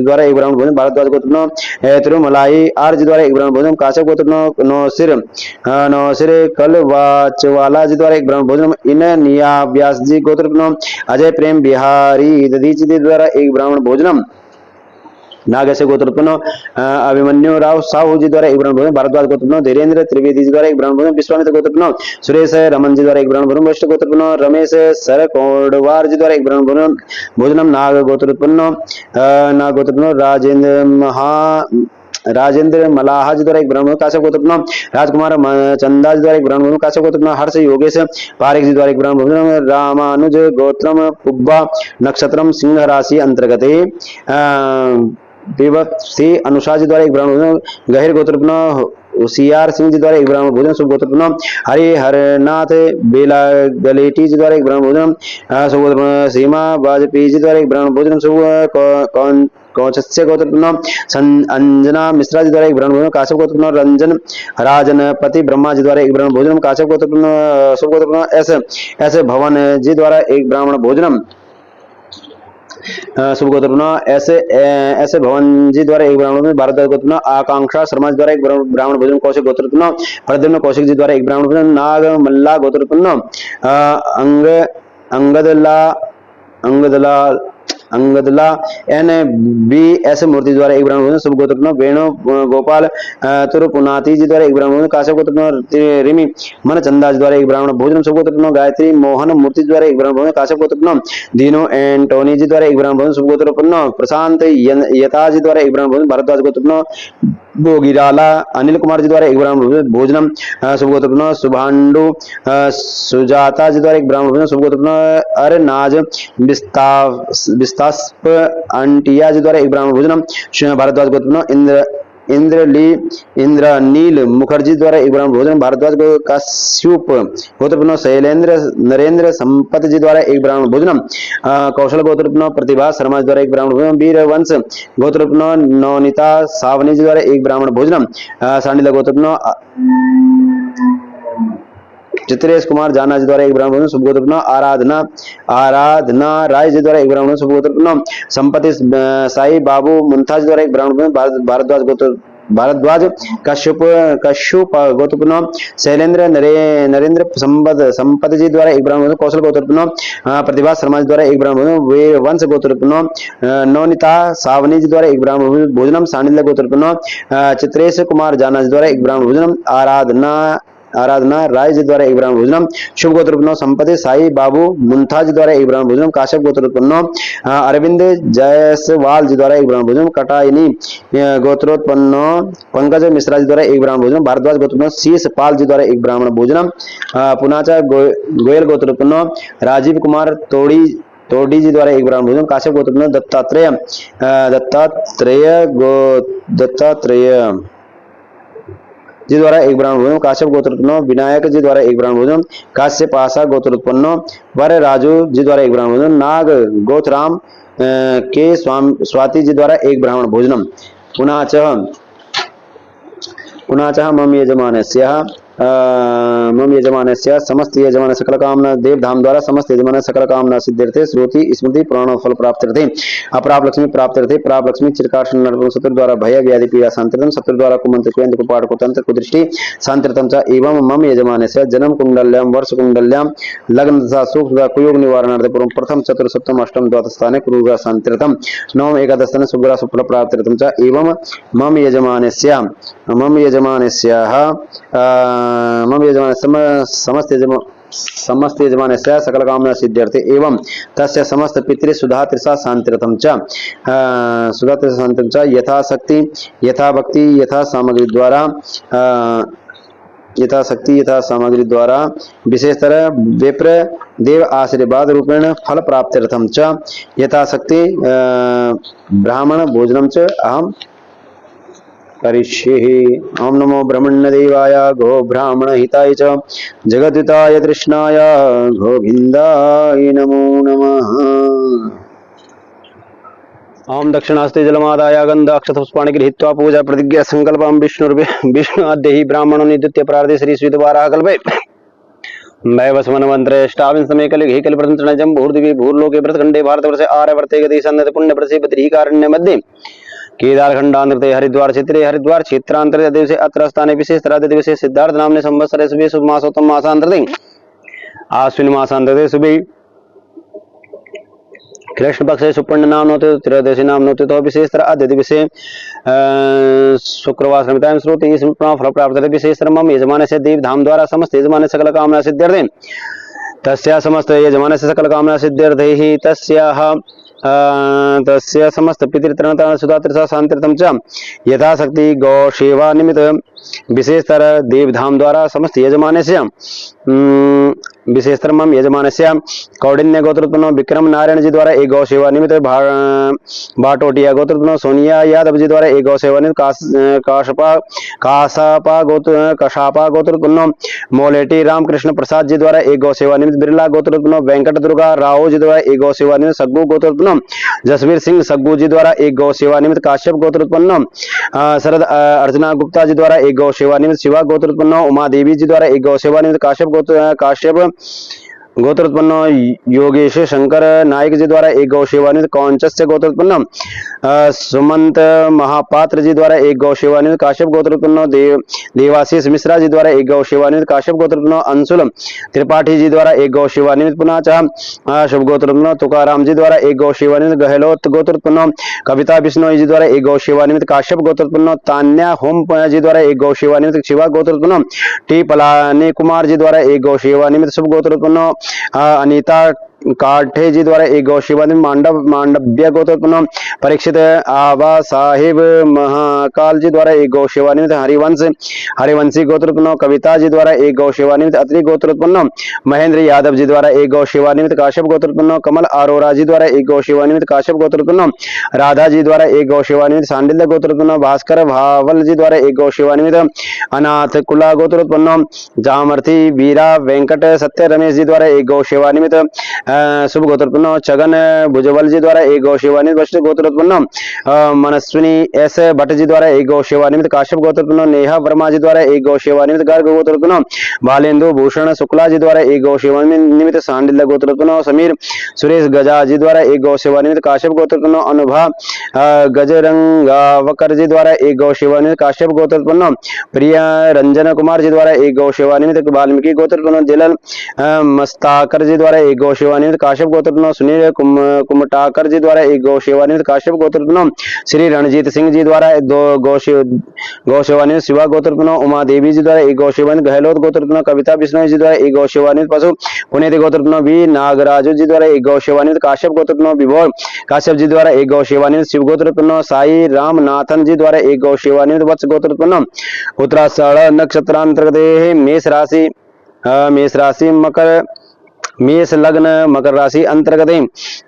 द्वारा एक ब्राह्मण भोजन, भारद्वाज गोत्रोत्पन्न तिरुमलाई आर जी द्वारा एक ब्राह्मण भोजन, काश्यप गोत्रोत्पन्न नौसिर कलवाचवाला जी द्वारा एक ब्राह्मण भोजन, इननिया व्यास जी गोत्रोत्पन्न अजय प्रेम बिहारी दधीची द्वारा एक ब्राह्मण भोजनम, नागस्य गोत्रोत्पन्न अभिमन्यु राव साहू जी द्वारा एक ब्राह्मण भोजन, भारद्वाज गोत्रोत्पन्न धीरेन्द्र त्रिवेदी जी द्वारा एक ब्राह्मण भोजन, विश्वामित्र गोत्रोत्पन्न सुरेश रमन जी द्वारा एक ब्राह्मण भोजन, वशिष्ठ गोत्रोत्पन्न रमेश सरकोडवार जी द्वारा एक ब्राह्मण भोजन भोजनम, नाग गोत्रोत्पन्न राजेंद्र मलाहा जी द्वारा एक ब्राह्मण, काश्यप गोत्रोत्पन्न राजकुमार चंदा जी द्वारा एक ब्राह्मण, काश्यप गोत्रोत्पन्न हर्ष योगेश पारेख जी द्वारा एक ब्राह्मण भोजन, रामानुज गोत्रम पुब्बा नक्षत्रम सिंह राशि अंतर्गते विभक्ति अनुषा जी द्वारा एक ब्राह्मण भोजन, गहिर गोत्रोत्पन्न होशियार सिंह जी द्वारा एक ब्राह्मण भोजन, शुभ गोत्रोत्पन्न हरिहरनाथ बेला गलेटी जी द्वारा एक ब्राह्मण भोजन, शुभ गोत्रोत्पन्न सीमा वाजपेयी जी द्वारा एक ब्राह्मण भोजन, शुभ कौचस्य गोत्रोत्पन्न अंजना मिश्रा जी द्वारा एक ब्राह्मण भोजन, काश्यप गोत्रोत्पन्न रंजन राजनपति ब्रह्मा जी द्वारा एक ब्राह्मण भोजन, काश्यप गोत्रोत्पन्न शुभ गोत्रोत्पन्न ऐसे भवन जी द्वारा एक ब्राह्मण भोजनम, शुभ गोत्रोत्पन्न ऐसे भवन जी द्वारा एक ब्राह्मण भोजन, भारद्वाज गोत्रोत्पन्न आकांक्षा शर्मा जी द्वारा एक ब्राह्मण भोजन, कौशिक गोत्रोत्पन्न प्रद्युम्न कौशिक जी द्वारा एक ब्राह्मण भोजन, नाग मल्ला गोत्रोत्पन्न अंगदला एन बी एस मूर्ति द्वारा एक ब्राह्मण भोजन, शुभ गोत्रोत्पन्न वेणु गोपाल तुरुपुनाथी जी द्वारा एक ब्राह्मण भोजन, काश्यप गोत्रोत्पन्न रिमी मन चंदा जी द्वारा एक ब्राह्मण भोजन, शुभ गोत्रोत्पन्न गायत्री मोहन मूर्ति द्वारा एक ब्राह्मण भोजन, काश्यप गोत्रोत्पन्न दीनो एंटोनी जी द्वारा एक ब्राह्मण भोजन, शुभ गोत्रोत्पन्न प्रशांत यता जी द्वारा एक ब्राह्मण भोजन, भारद्वाज गोत्रोत्पन्न भोगिराला अनिल कुमार जी द्वारा एक ब्राह्मण भोजनम, शुभ गोत्रोत्पन्न शुभांडु सुजाता जी द्वारा एक ब्राह्मण भोजन, शुभ गोत्रोत्पन्न अरनाज विस्तास्प अंटिया जी द्वारा एक ब्राह्मण भोजनम, भारद्वाज गोत्रोत्पन्न इंद्रनील मुखर्जी द्वारा एक ब्राह्मण भोजन, भारद्वाज काश्यप गोत्रोत्पन्न शैलेंद्र नरेंद्र संपत जी द्वारा एक ब्राह्मण भोजनम, कौशल गोत्रोत्पन्न प्रतिभा शर्मा जी द्वारा एक ब्राह्मण भोजन, वीरवंश गोत्रोत्पन्न नवनीता सावनी जी द्वारा एक ब्राह्मण भोजनम, सांडिल गोत्रोत्पन्न चित्रेश कुमार जाना जी द्वारा एक ब्राह्मण भोजन, शुभ गोत्रोत्पन्न आराधना राय जी द्वारा एक ब्राह्मण भोजन, शुभ गोत्रोत्पन्न संपत्ति साई बाबू मुंताज द्वारा एक ब्राह्मण भोजन, भारद्वाज कश्यप गोत्रोत्पन्न शैलेंद्र नरेंद्र संपत जी द्वारा एक ब्राह्मण भोजन, कौशल गोत्रोत्पन्न प्रतिभा शर्मा जी द्वारा एक ब्राह्मण भोजन, वीरवंश गोत्रोत्पन्न नवनीता सावनी जी द्वारा एक ब्राह्मण भोजनम, सांडिल्य गोत्रोत्पन्न चित्रेश कुमार जाना जी द्वारा एक ब्राह्मण भोजनम, आराधना राय जी द्वारा एक ब्राह्मण भोजनम, शुभ गोत्रोत्पन्न संपत्ति साई बाबू मुंथा जी द्वारा एक ब्राह्मण भोजनम, काश्यप गोत्रोत्पन्न अरविंद जायसवाल जी द्वारा एक ब्राह्मण भोजनम, कटाइनी गोत्रोत्पन्न पंकज मिश्रा जी द्वारा एक ब्राह्मण भोजनम, भारद्वाज गोत्रोत्पन्न शीश पाल जी द्वारा एक ब्राह्मण भोजनम, पुनाचा गोयल गोत्रोत्पन्न राजीव कुमार तोड़ी जी द्वारा एक ब्राह्मण भोजन, काश्यप गोत्रोत्पन्न दत्तात्रेय जी द्वारा एक ब्राह्मण भोजन, काश्यप गोत्रोत्पन्न विनायक जी द्वारा एक ब्राह्मण भोजन, काश्यप आशा गोत्रोत्पन्न वर राजू जी द्वारा एक ब्राह्मण भोजन, नाग गोत्राम के स्वाति जी द्वारा एक ब्राह्मण भोजनम, पुनाचः मम यजमानस्य समस्त यजमान सकल कामना देवधाम द्वारा समस्त यजमान सकल कामना सिद्ध्यर्थे श्रुति स्मृति पुराण फल प्राप्त्यर्थे अपराप लक्ष्मी प्राप्त्यर्थे प्राप लक्ष्मी चिरकार्षण नरक शत्रु द्वारा भय व्याधि पीड़ा शांतिरतम शत्रु द्वारा कुमंत्र कुयंत्र कुपाट कुतंत्र कुदृष्टि शांतिरतम च एवं मम यजमानस्य जन्म कुंडल्याम वर्ष कुंडल्याम लग्न तथा सुख तथा कुयोग निवारणार्थे पूर्व प्रथम चतुर्थ सप्तम अष्टम द्वादश स्थाने कुरुगा शांतिरतम नवम एकादश स्थाने शुभ्रा सुफल प्राप्त्यर्थे च एवं मम यजमानस्य समस्त यजमानस्य सकल कामना सिद्ध्यर्थे एवं तस्य समस्त पितृ सुधा तृषा शांतिरतम च यथाशक्ति यथा भक्ति यथा सामग्री द्वारा विशेषतर विप्र देव आशीर्वाद रूपेण फल प्राप्त्यर्थम च यथाशक्ति ब्राह्मण भोजनम च अहम करिष्ये। ओम नमो ब्रह्मण्यदेवाय गो ब्राह्मण हिताय च जगद्हिताय कृष्णाय गोविंदाय नमो नमः। ओम दक्षिणास्ते जलमादाय गंधाक्षतपुष्पाणि गृहीत्वा पूजा प्रतिज्ञा संकल्पं विष्णुअद्यहि ब्राह्मणो निद्युत्य प्रार्थे श्री श्वेतवाराह कल्पे वैवस्वनमन्त्रेष्टाविं समय कले घी कल प्रतंत्रणजं भूर्दिवि भूर्लोके व्रतखंडे भारतवर्षे आर्यवर्ते गति सन्नत पुण्य प्रसे बद्रीकारण्य मध्ये केदारखंडांतर्गते हरिद्वार क्षेत्रांतर्गत दिवसे अत्र स्थाने विशेष श्राद्ध दिवसे सिद्धार्थ नामने संवत्सरे शुभे शुभ मासोत्तम मासांतर्गते आश्विन मासांतर्गते शुभे कृष्ण पक्ष सुपर्ण नाम नोते त्रयोदशी नाम नोते तो विशेष अद्य दिवसे शुक्रवार समिताएं श्रुति इस फल प्राप्त विशेष मम यजमान से देव धाम द्वारा समस्त यजमान सकल कामना सिद्ध्यर्थे तस्या समस्त यजमान से सकल कामना सिद्ध्यर्थे ही तस्याः तस्य समस्त पितृतृणता सुधातीर्थ शांतिर्थम च यथाशक्ति गौ सेवा निमित्त विशेषतर देवधाम द्वारा समस्त यजमान से विशेषतर मम यजमान से कौडिन्य गोत्रोत्पन्न विक्रम नारायण जी द्वारा एक गौ सेवा निमित्त बाटोटिया गोत्रोत्पन्न सोनिया यादव जी द्वारा एक गौ सेवा निमित्त कशापा गोत्रोत्पन्न मोलेटी रामकृष्ण प्रसाद जी द्वारा एक गौ सेवा निमित्त बिरला गोत्रोत्पन्न वेंकट दुर्गा राव जी द्वारा एक गौ सेवा निमित्त सग्गू गोत्रोत्पन्न जसवीर सिंह सग्गू जी द्वारा एक गौ सेवा निमित्त काश्यप गोत्रोत्पन्न शरद अर्चना गुप्ता जी द्वारा एक गौ सेवा निमित्त शिवा गोत्रोत्पन्न उमा देवी जी द्वारा एक गौ सेवा निमित्त काश्यप गोत्रोत्पन्न योगेश शंकर नायक जी द्वारा एक गौ सेवा निमित्त कौंचस्य गोत्रोत्पन्न सुमंत महापात्र जी द्वारा एक गौ सेवा निमित्त काश्यप गोत्रोत्पन्न देवाशीष मिश्रा जी द्वारा एक गौ सेवा निमित्त काश्यप गोत्रोत्पन्न अंशुल त्रिपाठी जी द्वारा एक गौ सेवा निमित्त पुनः शुभ गोत्रोत्पन्न तुकाराम जी द्वारा एक गौ सेवा निमित्त गहलोत गोत्रोत्पन्न कविता बिश्नोई जी द्वारा एक गौ सेवा निमित्त काश्यप गोत्रोत्पन्न तान्या होम जी द्वारा एक गौ सेवा निमित्त शिवा गोत्रोत्पन्न टी पलानी कुमार जी द्वारा एक गौ सेवा निमित्त शुभ गोत्रोत्पन्न अनीता काठे जी द्वारा एक गौ सेवा निमित्त मांडव्य गोत्रोत्पन्न परीक्षित आबा साहिब महाकाल जी द्वारा एक गौ सेवा निमित्त हरिवंशी गोत्रोत्पन्न कविता जी द्वारा एक गौ सेवा निमित्त अत्रि गोत्रोत्पन्न महेंद्र यादव जी द्वारा एक गौ सेवा निमित्त काश्यप गोत्रोत्पन्न कमल अरोरा जी द्वारा एक गौ सेवा निमित्त काश्यप गोत्रोत्पन्न राधा जी द्वारा एक गौ सेवा निमित्त सांडिल्य गोत्रोत्पन्न भास्कर भावल जी द्वारा एक गौ सेवा निमित्त अनाथ कुला गोत्रोत्पन्न जामर्थी वीरा वेंकट सत्य रमेश जी द्वारा एक गौ सेवा निमित्त शुभ गोत्रोत्पन्न छगन भुजबल जी द्वारा एक गौ सेवा निमित्त वशिष्ठ गोत्रोत्पन्न मनस्विनी एस भट्ट जी द्वारा एक गौ सेवा निमित्त काश्यप गोत्रोत्पन्न नेहा वर्मा जी द्वारा एक गौ सेवा निमित्त गर्ग गोत्रोत्पन्न बालेंदु भूषण शुक्ला जी द्वारा एक गौ सेवा निमित्त सांडिल्य गोत्रोत्पन्न समीर सुरेश गजा जी द्वारा एक गौ सेवा निमित्त काश्यप गोत्रोत्पन्न अनुभा गजरंगावकर जी द्वारा एक गौ सेवा निमित्त काश्यप गोत्रोत्पन्न प्रिया रंजन कुमार जी द्वारा एक गौ सेवा निमित्त वाल्मीकि गोत्रोत्पन्न दिलल मस्ताकर जी द्वारा एक गौ सेवा निमित्त काश्यप गोत्रोत्पन्न सुनील कुमटाकर जी द्वारा एक गौ सेवा निमित्त काश्यप गोत्रोत्पन्न श्री रणजीत सिंह जी द्वारा दो गौ सेवा निमित्त शिवा गोत्रोत्पन्न उमा देवी जी द्वारा एक गौ सेवा निमित्त गहलोत गोत्रोत्पन्न कविता बिश्नोई जी द्वारा एक गौ सेवा निमित्त पशु पुनीत गोत्रोत्पन्न वी नागराजू जी द्वारा एक गौ सेवा निमित्त काश्यप गोत्रोत्पन्न विभोर काश्यप जी द्वारा एक गौ सेवा निमित्त शिव गोत्रोत्पन्न साई रामनाथन जी द्वारा एक गौ सेवा निमित्त वत्स गोत्रोत्पन्न उत्तराषाढ़ नक्षत्रांतर्गत मेष राशि मकर मेष लग्न मकर राशि अंतर्गत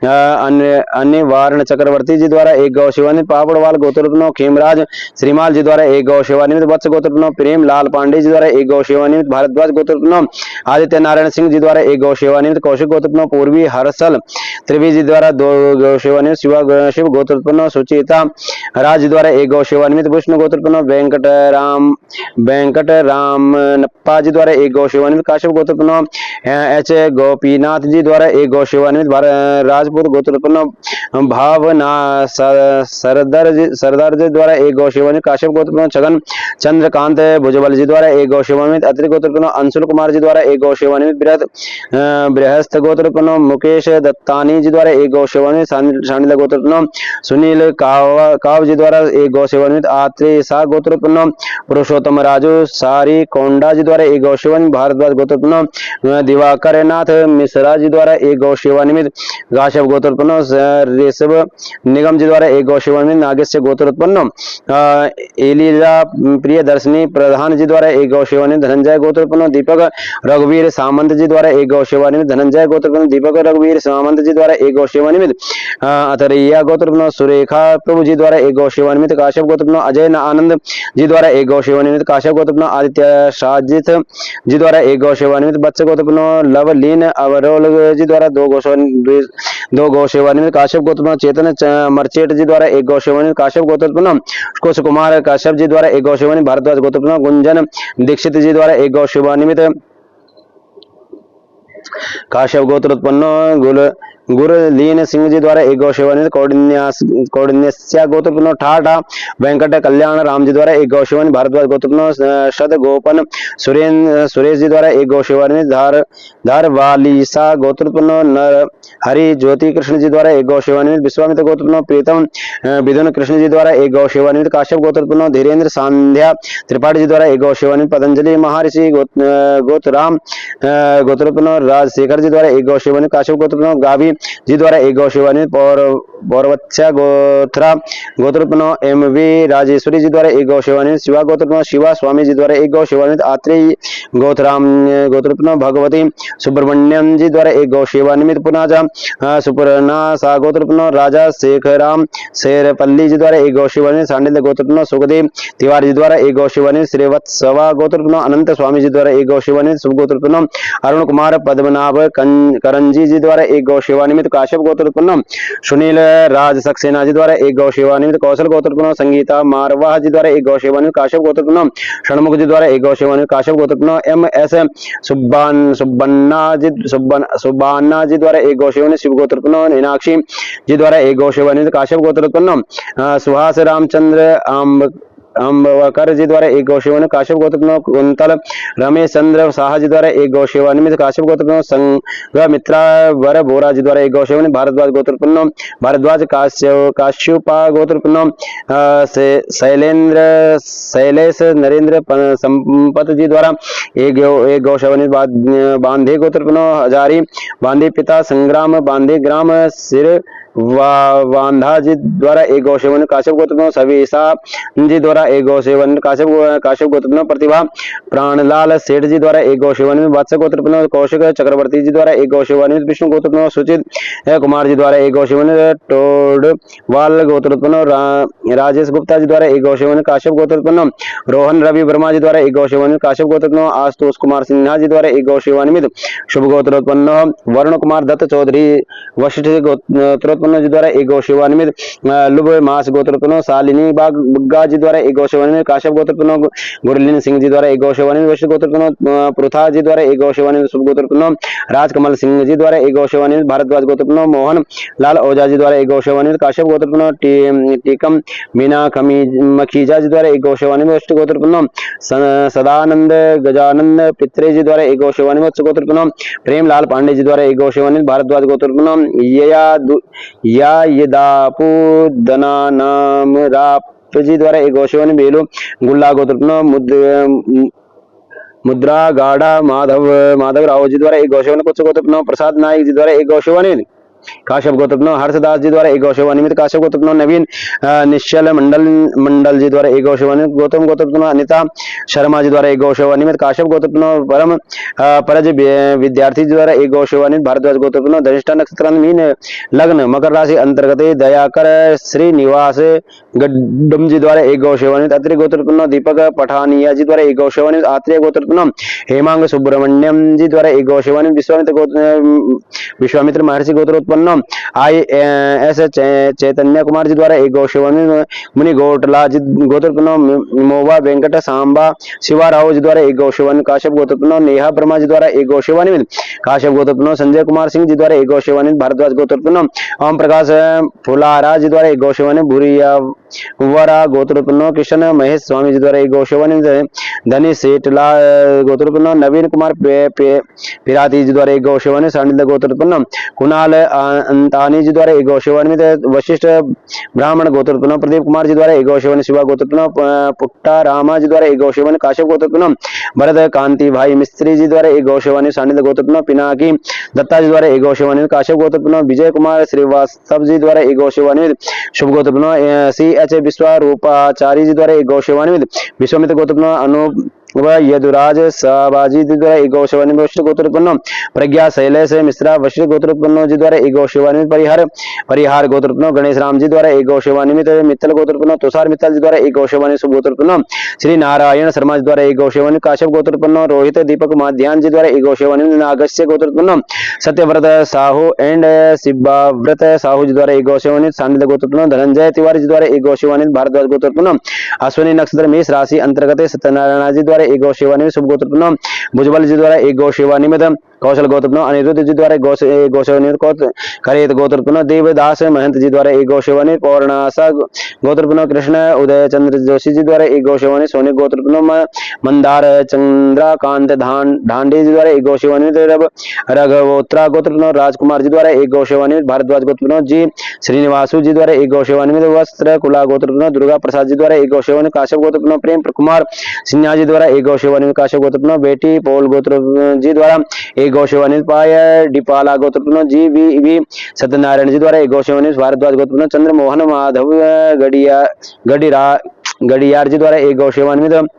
अन्य वार्ण चक्रवर्ती जी द्वारा एक गौ सेवा निमित्त पापड़वाल गोत्रोत्पन्न खेमराज श्रीमाल जी द्वारा एक गौ सेवा निमित्त वत्स गोत्रोत्पन्न प्रेम लाल पांडे जी द्वारा एक गौ सेवा निमित्त भारद्वाज गोत्रोत्पन्न आदित्य नारायण सिंह जी द्वारा एक गौ सेवा निमित्त कौशिक गोत्रोत्पन्न पूर्वी हर्षल त्रिवेदी जी द्वारा दो गौ सेवा निमित्त शिव गोत्रोत्पन्न सुचिता राज जी द्वारा एक गौ सेवा निमित्त विष्णु गोत्रोत्पन्न वेंकट राम नप्पा जी द्वारा एक गौ सेवा निमित्त काश्यप गोत्रोत्पन्न एच गोपीनाथ जी द्वारा एक गौ सेवा निमित्त राजपूत गोत्रोत्पन्न भावना सरदार जी द्वारा एक गौ सेवा निमित्त काश्यप गोत्रोत्पन्न छगन चंद्रकांत भुजबल जी द्वारा एक गौ सेवा निमित्त अत्रि गोत्रोत्पन्न अंशुल कुमार जी द्वारा एक गौ सेवा निमित्त बृहस्थ गोत्रोत्पन्न मुकेश दत्तानी जी द्वारा एक गौ सेवा निमित्त शांडिल्य गोत्रोत्पन्न सुनील काव जी द्वारा एक गौ सेवा निमित्त आत्रेसा गोत्रोत्पन्न पुरुषोत्तम राजू सारी कोंडा जी द्वारा एक गौ सेवा निमित्त भारद्वाज गोत्रोत्पन्न दिवाकर नाथ मिश्रा जी द्वारा एक गौ सेवा निमित्त काश्यप गोत्रोत्पन्न ऋषभ निगम जी द्वारा एक गौ सेवा निमित्त नागेश गोत्रोत्पन्न एलिजा प्रियदर्शनी प्रधान जी द्वारा एक गौ सेवा निमित्त धनंजय गोत्रोत्पन्न दीपक रघुवीर सामंत जी द्वारा एक गौ सेवा निमित्त धनंजय गोत्रोत्पन्न दीपक रघुवीर सामंत जी द्वारा एक गौ सेवा निमित्त अतरिया गोत्रोत्पन्न सुरेखा प्रभु जी द्वारा एक गौ सेवा निमित्त काश्यप गोत्रोत्पन्न अजय आनंद जी द्वारा एक गौ सेवा निमित्त काश्यप गोत्रोत्पन्न आदित्य शाजित जी द्वारा एक गौ सेवा निमित्त बत्स गोत्रोत्पन्न लवलीन अवरोल जी द्वारा दो गौ सेवा निमित्त काश्यप गोत्रोत्पन्न चेतन मर्चेट जी द्वारा एक गौ सेवा निमित्त काश्यप गोत्रोत्पन्न कुश कुमार काश्यप जी द्वारा एक गौ सेवा निमित्त भारद्वाज गोत्रोत्पन्न गुंजन दीक्षित जी द्वारा एक गौ सेवा निमित्त काश्यप गोत्रोत्पन्न गुरलीन सिंह जी द्वारा एक गौ सेवानिवृत्त। कौंडिन्यस्या गोत्रपुनो ठाठा वेंकट कल्याण राम जी द्वारा एक गौ सेवानिवृत्त। भारद्वाज गोत्रपुनो शत गोपन सुरेश जी द्वारा एक गौ सेवानिवृत्त। धारवालीसा गोत्रपुनो नर हरि ज्योति कृष्ण जी द्वारा एक गौ सेवानिवृत्त। विश्वामित्र गोत्रपुनो प्रीतम विधुन कृष्ण जी द्वारा एक गौ सेवानिवृत्त। काश्यप गोत्रपुनो धीरेन्द्र सांध्या त्रिपाठी जी द्वारा एक गौ सेवानिवृत्त। पतंजलि महर्षि गोतराम गोत्रपुनो राजशेखर जी द्वारा एक गौ सेवानिवृत्त। काश्यप गोत्रपुनो गावी जी द्वारा एक गौ सेवानिवृत्त। पौरवत्स्या गोत्रा गोत्रपुनो एम.वी. राजेश्वरी जी द्वारा एक गौ सेवानिवृत्त। शिवा गोत्रपुनो शिवा स्वामी जी द्वारा एक गौ सेवानिवृत्त। आत्रेय गोत्राम गोत्रपुनो भगवती सुब्रमण्यम जी द्वारा एक गौ सेवानिवृत्त। पुनाजा सुपर्णा सा गोत्रपुनो राजा शेखराम शेरपल्ली जी द्वारा एक गौ सेवानिवृत्त। सांडिल्य गोत्रपुनो सुखदेव तिवारी जी द्वारा एक गौ सेवानिवृत्त। श्रीवत्सवा गोत्रपुनो अनंत स्वामी जी द्वारा एक गौ सेवानिवृत्त। शुभ गोत्रपुनो अरुण कुमार पद्मनाभ करंजी जी द्वारा एक गौ सेवानिवृत्त। काश्यप गोत्रपुनो सुनील राज सक्सेना जी द्वारा एक गौ सेवानिवृत्त। कौशल गोत्रपुनो संगीता मारवाह जी द्वारा एक गौ सेवानिवृत्त। काश्यप गोत्रपुनो षणमुख जी द्वारा एक गौ सेवानिवृत्त। काश्यप गोत्रपुनो एम.एस. सुब्बाना जी द्वारा एक गौ सेवानिवृत्त। शिव गोत्रपुनो मीनाक्षी जी द्वारा एक गौ सेवानिवृत्त। काश्यप गोत्रपुनो सुहास रामचंद्र अम्बवकर जी द्वारा एक गौ सेवानिवृत्त। काश्यप गोत्रपुनो कुंतल रमेश चंद्र साहा जी द्वारा एक गौ सेवानिवृत्त। काश्यप गोत्रपुनो संघमित्रा वर बोरा जी द्वारा एक गौ सेवानिवृत्त। भारद्वाज गोत्रपुनो भारद्वाज काश्यपा गोत्रपुनो शैलेश नरेंद्र संपत जी द्वारा एक गौ सेवानिवृत्त। बांधे गोत्रपुनो हजारी बांधे पिता संग्राम बांधे ग्राम सिर वांधा जी द्वारा एक गौ सेवानिवृत्त। काश्यप गोत्रपुनो सविसा जी द्वारा एक गौ सेवानिवृत्त। काश्यप गोत्रपुनो प्रतिभा प्राणलाल सेठ जी द्वारा एक गौ सेवानिवृत्त। वत्स गोत्रपुनो कौशिक चक्रवर्ती जी द्वारा एक गौ सेवानिवृत्त। विष्णु गोत्रपुनो सुचित कुमार जी द्वारा एक गौ सेवानिवृत्त। टोडवाल गोत्रपुनो राजेश गुप्ता जी द्वारा एक गौ सेवानिवृत्त। काश्यप गोत्रपुनो रोहन रवि वर्मा जी द्वारा एक गौ सेवानिवृत्त। काश्यप गोत्रपुनो आशुतोष कुमार सिन्हा जी द्वारा एक गौ सेवानिवृत्त। शुभ गोत्रोत्पन्न वरुण कुमार दत्त चौधरी वशिष्ठ गोत्रोत्पन्न जी द्वारा एक गौ सेवानिवृत्त। लुभ मास गोत्रोत्पन्न शालिनी बग्गा जी द्वारा एक गौ सेवानिवृत्त। काश्यप गोत्रोत्पन्न गुरलीन सिंह जी द्वारा एक गौ सेवानिवृत्त। वशिष्ठ गोत्रोत्पन्न पृथा जी द्वारा एक गौ सेवानिवृत्त। शुभ गोत्रोत्पन्न राजकमल सिंह जी द्वारा एक गौ सेवानिवृत्त। भारद्वाज गोत्रोत्पन्न मोहन लाल ओझा जी द्वारा एक गौ सेवानिवृत्त। काश्यप गोत्रोत्पन्न टीकम मीना मखीजा जी द्वारा एक गौ सेवानिवृत्त। वशिष्ठ गोत्रोत्पन्न सदानंद गजानंद पित्रे जी द्वारा एक गौ सेवानिवृत्त। गोत्रोत्पन्न प्रेमलाल पांडे जी द्वारा एक गौ सेवानिवृत्त। भारद्वाज गोत्रोत्पन्न यदापु दनानाम राप जी द्वारा एक गौ सेवानिवृत्त। बेलू गुल्ला गोत्रोत्पन्न मुद्रा गाढ़ा माधव राव जी द्वारा एक गौ सेवानिवृत्त। कुछ गोत्रोत्पन्न प्रसाद नायक जी द्वारा एक गौ सेवानिवृत्त। काश्यप गोत्रपुनो हर्षदास जी द्वारा एक गौ सेवानिवृत्त। काश्यप गोत्रपुनो नवीन निश्चल मंडल जी द्वारा एक गौ सेवानिवृत्त। गौतम गोत्रपुनो अनिता शर्मा जी द्वारा एक गौ सेवानिवृत्त। काश्यप गोत्रपुनो परम परज विद्यार्थी जी द्वारा एक गौ सेवानिवृत्त। भारद्वाज गोत्रपुनो धनिष्ठा नक्षत्र मीन लग्न मकर राशि अंतर्गत दयाकर श्रीनिवास गड्डम जी द्वारा एक गौ सेवानिवृत्त। अत्रि गोत्रपुनो दीपक पठानिया जी द्वारा एक गौ सेवानिवृत्त। आत्रेय गोत्रपुनो हेमांग सुब्रमण्यम जी द्वारा एक गौ सेवानिवृत्त। विश्वामित्र महर्षि गोत्रोत्पन्न I.S. चैतन्य कुमार जी द्वारा एक गौ सेवानिवृत्त। मुनि गोटला जी गोत्रोत्पन्न मोवा वेंकट सांबा शिवा राव जी द्वारा एक गौ सेवानिवृत्त। काश्यप गोत्रोत्पन्न नेहा ब्रह्मा जी द्वारा एक गौ सेवानिवृत्त। काश्यप गोत्रोत्पन्न संजय कुमार सिंह जी द्वारा एक गौ सेवानिवृत्त। भारद्वाज गोत्रोत्पन्न ओम प्रकाश फुलारा जी द्वारा एक गौ सेवानिवृत्त। भूरिया वरा गोत्रोत्पन्न किशन महेश स्वामी जी द्वारा एक गौ सेवानिवृत्त। धनी सेठला गोत्रोत्पन्न नवीन कुमार पिराती जी द्वारा एक गौ सेवानिवृत्त। सांडिल्य गोत्रोत्पन्न कुणाल अंतानी जी द्वारा एक गौ सेवानिवृत्त। वशिष्ठ ब्राह्मण गोत्रोत्पन्न प्रदीप कुमार जी द्वारा एक गौ सेवानिवृत्त। शिवा गोत्रोत्पन्न पुट्टा रामा जी द्वारा एक गौ सेवानिवृत्त। काश्यप गोत्रोत्पन्न भरत कांति भाई मिस्त्री जी द्वारा एक गौ सेवानिवृत्त। सांडिल्य गोत्रोत्पन्न पिनाकी दत्ता जी द्वारा एक गौ सेवानिवृत्त। काश्यप गोत्रोत्पन्न विजय कुमार श्रीवास्तव जी द्वारा एक गौ सेवानिवृत्त। शुभ गोत्रोत्पन्न C.H. विश्वरूपाचारी जी द्वारा एक गौ सेवानिवृत्त। विश्वामित्र गोत्रोत्पन्न अनूप यदुराज साबाजी जी द्वारा एक गौ सेवानिवृत्त। वशिष्ठ गोत्रोत्पन्न प्रज्ञा शैलेश मिश्रा वशिष्ठ गोत्रोत्पन्न जी द्वारा एक गौ सेवानिवृत्त। परिहार गोत्रोत्पन्न गणेश राम जी द्वारा एक गौ सेवानिवृत्त। मित्तल गोत्रोत्पन्न तुषार मित्तल जी द्वारा एक गौ सेवानिवृत्त। शुभ गोत्रोत्पन्न श्री नारायण शर्मा जी द्वारा एक गौ सेवानिवृत्त। काश्यप गोत्रोत्पन्न रोहित दीपक माध्यान जी द्वारा एक गौ सेवानिवृत्त। नागस्य गोत्रोत्पन्न सत्यव्रत साहू एंड शिवाव्रत साहू जी द्वारा एक गौ सेवानिवृत्त। सांडिल्य गोत्रोत्पन्न धनंजय तिवारी जी द्वारा एक गौ सेवानिवृत्त। भारद्वाज गोत्रोत्पन्न अश्विनी नक्षत्र मेष राशि अंतर्गत सत्यनारायण जी द्वारा एक गौ सेवानिवृत्त। शुभ गोत्रोत्पन्न भुजबल जी द्वारा एक गौ सेवानिवृत्त। कौशल गोत्र अनिरुद्ध जी द्वारा एक गौ सेवा निमित्त खरीद गोत्र देवदास महंत जी द्वारा एक गौ सेवा निमित्त पौर्णासा गोत्र कृष्ण उदय चंद्र जोशी जी द्वारा एक गौ सेवा निमित्त सोनी गोत्र मंदार चंद्रकांत ढांडे जी द्वारा एक गौ सेवा निमित्त रघवोत्रा गोत्र राजकुमार जी द्वारा एक गौ सेवा निमित्त भारद्वाज गोत्र जी श्रीनिवासु जी द्वारा एक गौ सेवा निमित्त वस्त्र कुला गोत्र दुर्गा प्रसाद जी द्वारा एक गौ सेवा निमित्त काश्यप गोत्र प्रेम कुमार सिन्हा जी द्वारा एक गौ सेवा निमित्त काश्यप गोत्र बेटी पोल गोत्र जी द्वारा एक गौ सेवा निमित्त पाय डिपाला गोत्र जी वी सत्यनारायण जी द्वारा एक गौ सेवा निमित्त भारद्वाज गोत्र चंद्र मोहन माधव गडियार जी द्वारा एक गौ सेवा निमित्त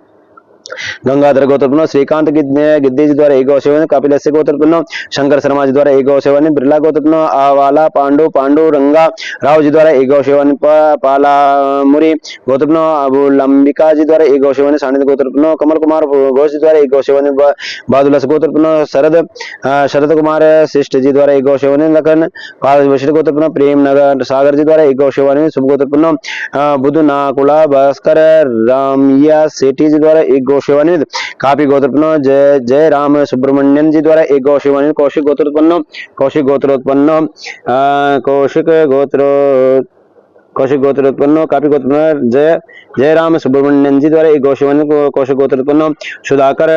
गंगाधर गोत्र श्रीकांत गिद्दे जी द्वारा एक गौ सेवा कपिल गोत्र शंकर शर्मा जी द्वारा एक गौ सेवा बिरला गोत्र आवाला पांडु रंगा राव जी द्वारा एक गौ सेवा पालामुरी गोत्र अबुलंबिका जी द्वारा एक गौ सेवा सानिध गोत्र कमल कुमार घोष जी द्वारा एक गौ सेवा बादुलस गोत्र शरद कुमार शिष्ट जी द्वारा एक गौ सेवा लखन पाल वशिष्ठ गोत्र प्रेम नगर सागर जी द्वारा एक गौ सेवा शुभ गोत्र बुध नाकुला भास्कर रामिया सेठी जी द्वारा एक गौ सेवा कापी गोत्रोत्पन्न जय राम सुब्रमण्यन जी द्वारा एक गौ सेवा कौशिक गोत्रोत्पन्न कौशिक गोत्रोत्पन्न कापी गोत्रोत्पन्न जय राम सुब्रमण्यन जी द्वारा एक गौ सेवा कौशिक गोत्रोत्पन्न सुधाकर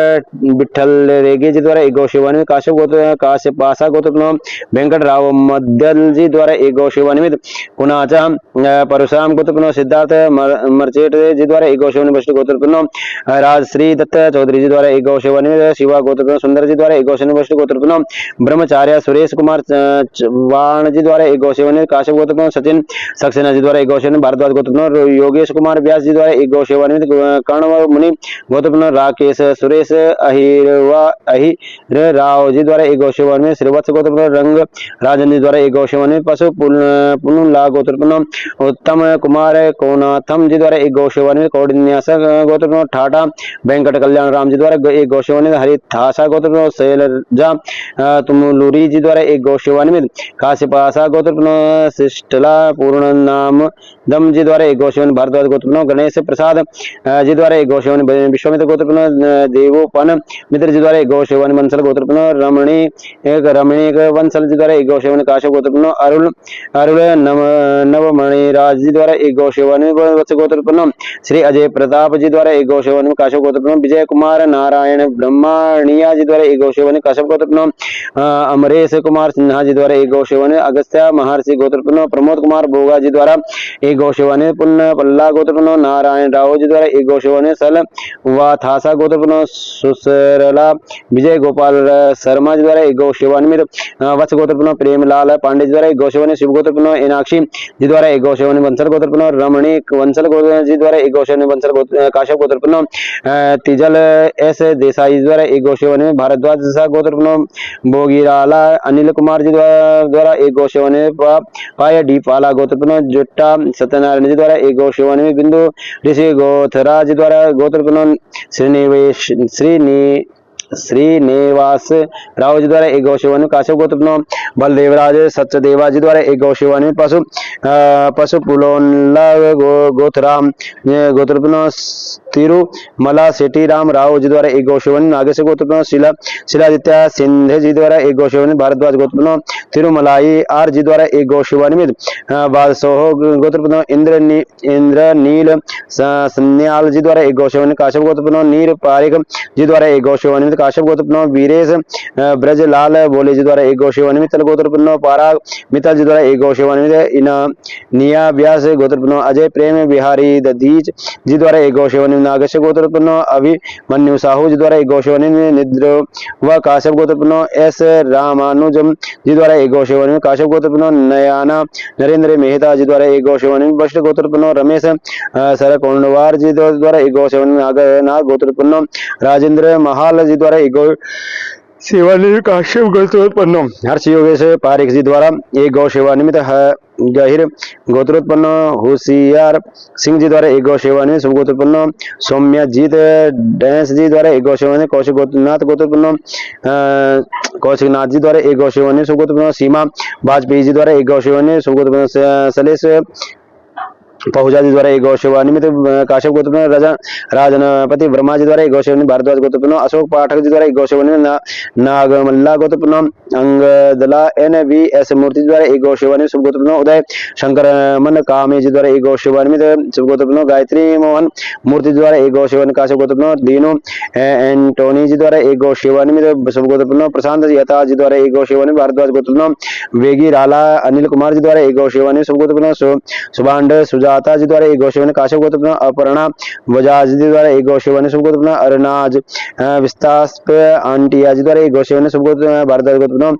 विठल रेगे जी द्वारा एक गौ सेवा काश्यप पासा गोत्रोत्पन्न वेंकट राव मद्दल जी द्वारा एक गौ सेवा पुनाचा परशुराम गोत्रोत्पन्न सिद्धार्थ मर्चेट जी द्वारा एक गौ सेवा वशिष्ठ गोत्रोत्पन्न राजश्री दत्त चौधरी जी द्वारा एक गौ सेवा शिवा गोत्रोत्पन्न सुंदर जी द्वारा एक गौ सेवा वशिष्ठ गोत्रोत्पन्न ब्रह्मचार्य सुरेश कुमार चौहान जी द्वारा एक गौ सेवा काश्यप गोत्रोत्पन्न सचिन सक्सेना जी द्वारा एक गौ सेवा भारद्वाज गोत्रोत्पन्न योगेश कुमार व्यास जी द्वारा एक गौ सेवा कर्ण मुनि गोत्रोत्पन्न राकेश सुरेश अहिर राव जी द्वारा एक गौ सेवा श्रीवत्स गोत्रोत्पन्न रंग राजन जी द्वारा एक गौ सेवा पशु पुनुला गोत्रोत्पन्न उत्तम कुमार कोनाथम जी द्वारा एक गौ सेवा कौडिन्यास गोत्रोत्पन्न ठाटा वेंकट कल्याण राम जी द्वारा एक गौ सेवा हरिथासा गोत्रोत्पन्न शैलजा तुमलूरी जी द्वारा एक गौ सेवा काश्यपासा गोत्रोत्पन्न शिष्टला पूर्ण नाम दम जी द्वारा एक गौ सेवा भारद्वाज गोत्रोत्पन्न गणेश प्रसाद जी द्वारा एक गौ सेवा विश्वामित्र गोत्रोत्पन्न देवोपन मित्र जी द्वारा एक गौ सेवा वंशल गोत्रोत्पन्न रमणी वंशल जी द्वारा एक गौ सेवा काश्यप गोत्रोत्पन्न अरुल नवमणि राज जी द्वारा एक गौ सेवा गोत्रोत्पन्न श्री अजय प्रताप जी द्वारा एक गौ सेवा काश्यप गोत्रोत्पन्न विजय कुमार नारायण ब्रह्मणिया जी द्वारा एक गौ सेवा काश्यप गोत्रोत्पन्न अमरेश कुमार सिन्हा जी द्वारा एक गौ सेवा अगस्त्य महर्षि गोत्रोत्पन्न प्रमोद कुमार बोगा जी द्वारा एक गौ सेवा पुण्य पल्ला गोत्रोत्पन्न नारायण राव जी द्वारा एक गौ सेवा सल वाथासा गोत्रोत्पन्न सुसरला विजय गोपाल शर्मा जी द्वारा एक गौ सेवा वत्स गोत्रोत्पन्न प्रेमलाल पांडे जी द्वारा एक गौ सेवा शिव गोत्रोत्पन्न एनाक्षी जी द्वारा एक गौ सेवा वंशल गोत्रोत्पन्न रमणी वंशल जी द्वारा एक गौ सेवा वंशल काश्यप गोत्रोत्पन्न तिजल एस देसाई द्वारा एक गौ सेवा भारद्वाज गोत्रोत्पन्न भोगीराला अनिल कुमार जी द्वारा एक गौ सेवा पाया डी पाला गोत्रोत्पन्न जुट्टा सत्यनारायण जी द्वारा एक गौ सेवा बिंदु ऋषि गोथरा जी द्वारा गोत्रोत्पन्न श्रीनिवास राव जी द्वारा एक गौ सेवा काश्यप गोत्रोत्पन्न बलदेवराज सत्यदेवा जी द्वारा एक गौ सेवा पशु पुलोला गोथराम गोत्रोत्पन्न तिरुमला सेठी राम राव जी द्वारा एक गौ सेवा नागेश गोत्रोत्पन्न शिलादित्य सिंधे जी द्वारा एक गौ सेवा भारद्वाज गोत्रोत्पन्न तिरुमलाई आर जी द्वारा एक गौ सेवा बादशाह गोत्रोत्पन्न इंद्रनील सन्याल जी द्वारा एक गौ सेवा काश्यप गोत्रोत्पन्न नीर पारिक जी द्वारा एक गौ सेवा काश्यप गोत्रोत्पन्न वीरेश ब्रजलाल बोले जी द्वारा एक गौ सेवा मित्तल गोत्रोत्पन्न पाराग मित्तल जी द्वारा एक गौ सेवा निया व्यास गोत्रोत्पन्न अजय प्रेम बिहारी दधीच जी द्वारा एक गौ सेवा नागेश गोत्रोत्पन्न अभिमन्यु साहू जी द्वारा एक गौ सेवा निद्र व काश्यप गोत्रोत्पन्न एस रामानुजम जी द्वारा एक गौ सेवा काश्यप गोत्रोत्पन्न नयाना नरेंद्र मेहता जी द्वारा एक गौ सेवा वशिष्ठ गोत्रोत्पन्न रमेश सरकोंडवार जी द्वारा एक गौ सेवा नाग गोत्रोत्पन्न राजेंद्र महाल जी द्वारा एक गौ सेवा काश्यप गोत्रोत्पन्न हर्ष योगेश पारिक जी द्वारा एक गौ सेवा गहिर गोत्रोत्पन्न होशियार सिंह जी द्वारा एक गौ सेवा शुभ गोत्रोत्पन्न सौम्य जीत डैंस जी द्वारा एक गौ सेवा कौशिक गोत्रनाथ गोत्रोत्पन्न कौशिक नाथ जी द्वारा एक गौ सेवा शुभ गोत्रोत्पन्न सीमा वाजपेयी जी द्वारा एक गौ सेवा शुभ गोत्रोत्पन्न सलेश पहुजा जी द्वारा एक गौ सेवा निमित्त काश्यप गोत्र राजा राजनपति ब्रह्मा जी द्वारा एक गौ सेवा निमित्त भारद्वाज गोत्र अशोक पाठक जी द्वारा एक गौ सेवा निमित्त नागमल्ला गोत्र अंगदला एन बी एस मूर्ति द्वारा एक गौ सेवा निमित्त शुभ गोत्र उदय शंकर मन कामे जी द्वारा एक गौ सेवा निमित्त शुभ गोत्र गायत्री मोहन मूर्ति द्वारा एक गौ सेवा निमित्त काश्यप गोत्र दीनो एंटोनी जी द्वारा एक गौ सेवा निमित्त शुभ गोत्र प्रशांत यथा जी द्वारा एक गौ सेवा निमित्त भारद्वाज गोत्र वेगी राला अनिल कुमार जी द्वारा एक गौ सेवा निमित्त शुभ गोत्र सुभांड सुजाता जी द्वारा एक गौसेवन काश्यप गोत्र अपर्णा वजाज जी द्वारा एक गौसेवन शुभ गोत्र अरनाज विस्तास्प आंटिया जी द्वारा एक गौसेवन शुभ गोत्र भारद्वाज गोत्र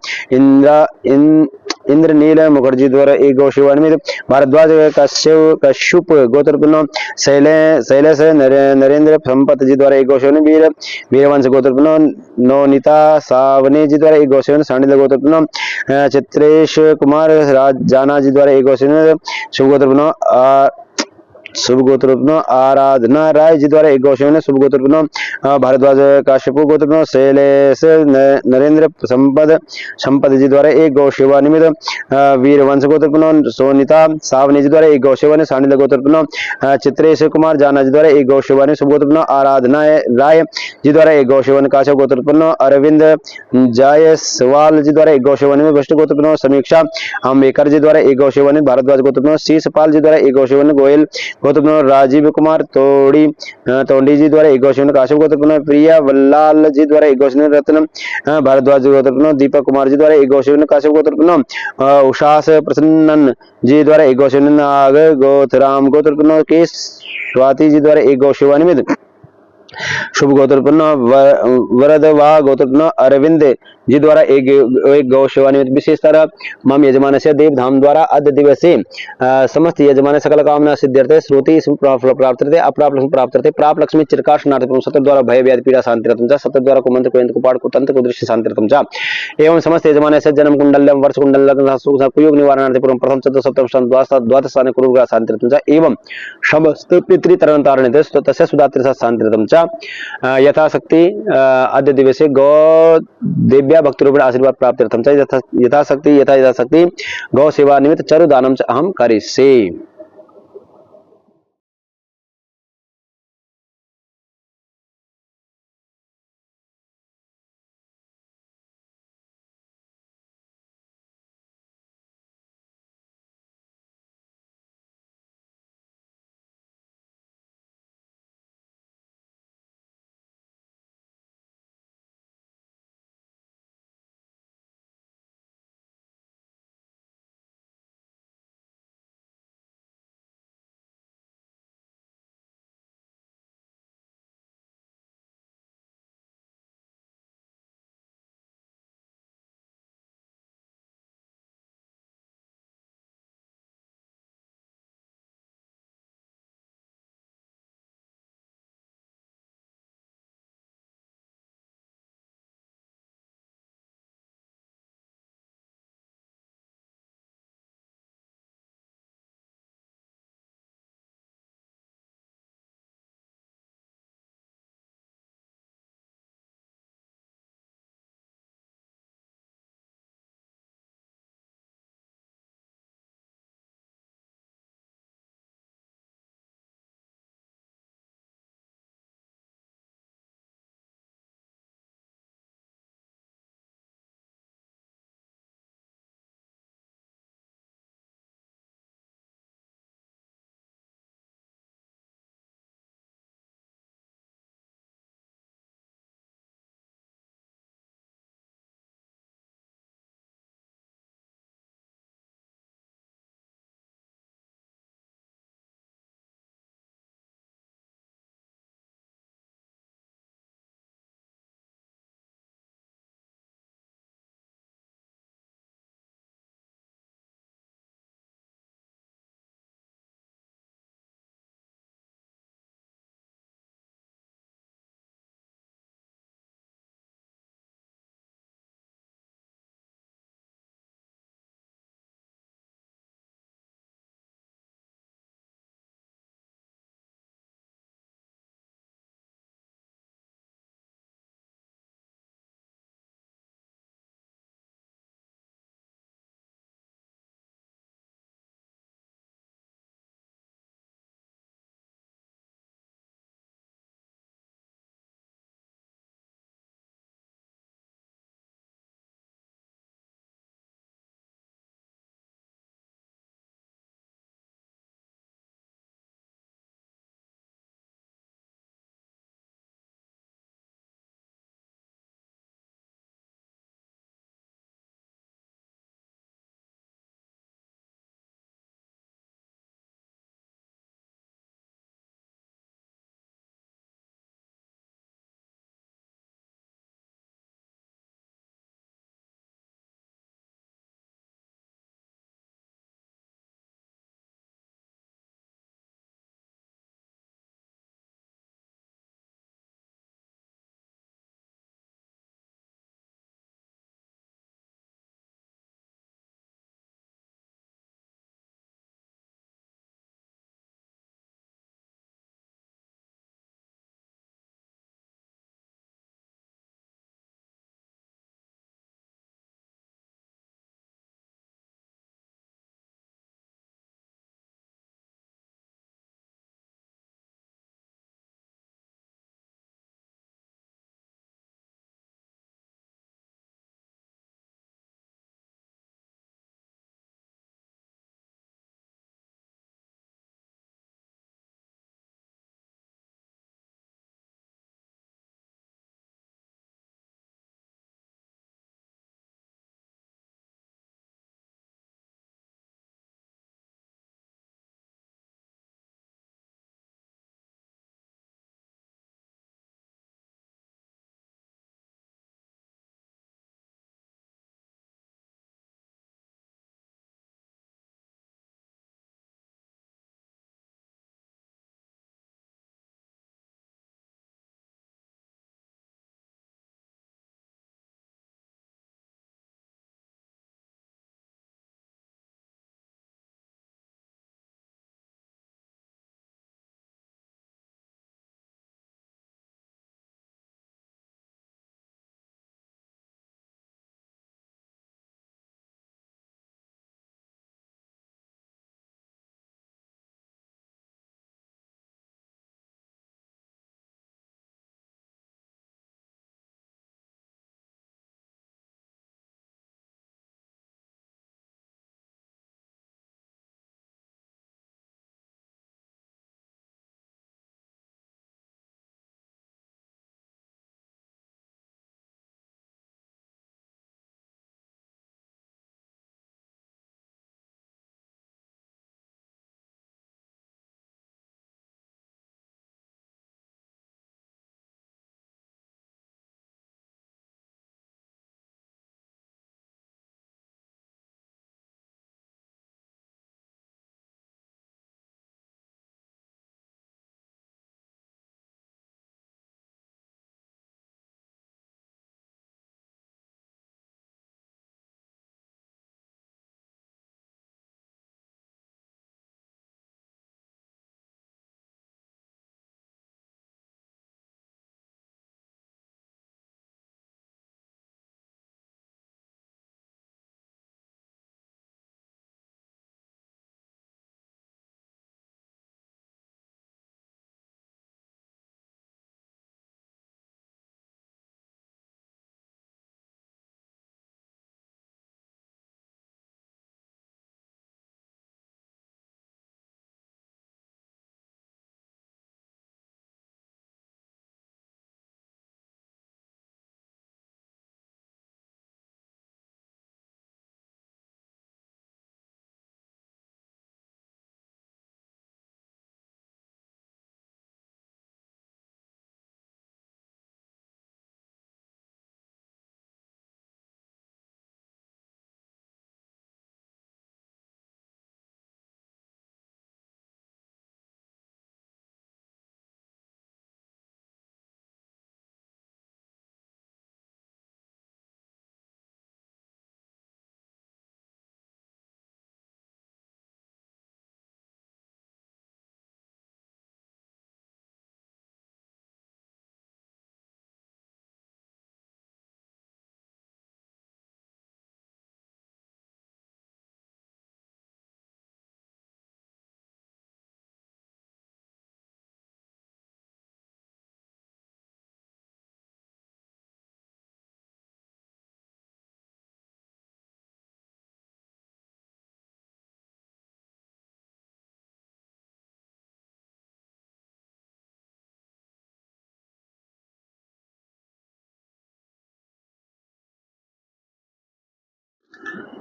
इंद्रनील मुखर्जी द्वारा एक गौसेवन में भारद्वाज कश्यप गोत्र शैलेश नरेंद्र संपत जी द्वारा एक गौसेवन वीरवंश गोत्र नवनीता सावने जी द्वारा एक गौसेवन सांडिल गोत्र चित्रेश कुमार जाना जी द्वारा एक गौसेवन शुभ गोत्र शुभ गोत्र आराधना राय जी द्वारा एक गौसेवन शुभ गोत्र भारद्वाज काश्यप गोत्र शैलेश नरेंद्र संपद जी द्वारा एक गौसेवा निमित्त वीरवंश गोत्र सोनिता सावनी जी द्वारा एक गौसेवा सांडिल गोत्र चित्रेश कुमार जाना जी द्वारा एक गौसेवा शुभ गोत्र आराधना राय जी द्वारा एक गौसेवन काश्यप गोत्र अरविंद जायसवाल जी द्वारा एक गौसेवा वशिष्ठ गोत्र समीक्षा अम्बेकर जी द्वारा एक गौसेवा भारद्वाज गोत्र शीशपाल जी द्वारा एक गौसेवन गोयल गोत्र राजीव कुमार तोंडी जी द्वारा एक गौसेवन काश्यप गोत्र प्रिया वल्लाल जी द्वारा एक गौसेवन रत्न भारद्वाज गोत्र दीपक कुमार जी द्वारा एक गौसेवन काश्यप गोत्र उषास प्रसन्नन जी द्वारा एक गौसेवन नाग गोथराम गोत्र के स्वाति जी द्वारा एक गौसेवा निमित्त शुभ गोत्र वरदवा गोत्र अरविंद जी द्वारा एक गौ सेवा निमित्त विशेष तरह मम यजमान से देवधाम द्वारा अद्य दिवसे समस्त यजमान सकल कामना सिद्ध्यर्थे श्रुति प्राप्तते अप्राप्त लक्ष्मी प्राप्तते प्राप्त लक्ष्मी चिरकाशनार्थम सत्य द्वारा भय व्याधि पीड़ा शांतिरतम च सत्य द्वारा कुमंत्र कुयंत्र कुपाड़ कुतंत्र कुदृश्य शांतिरतम च एवं समस्त यजमान से जन्म कुंडल्यम वर्ष कुंडल कुयोग निवारणार्थ पूर्व प्रथम चतुर्थ सप्तम द्वादश स्थाने कुरुग्रह शांतिरतम च एवं समस्त पितृ तरण तारणिते तस्य सुदात्र शांतिरतम च यथाशक्ति अद्य दिवसे गौ देव्या भक्ति रूपेण आशीर्वाद प्राप्त्यर्थम च यथाशक्ति गौ सेवा निमित्त चरु दानम च अहम करिष्ये।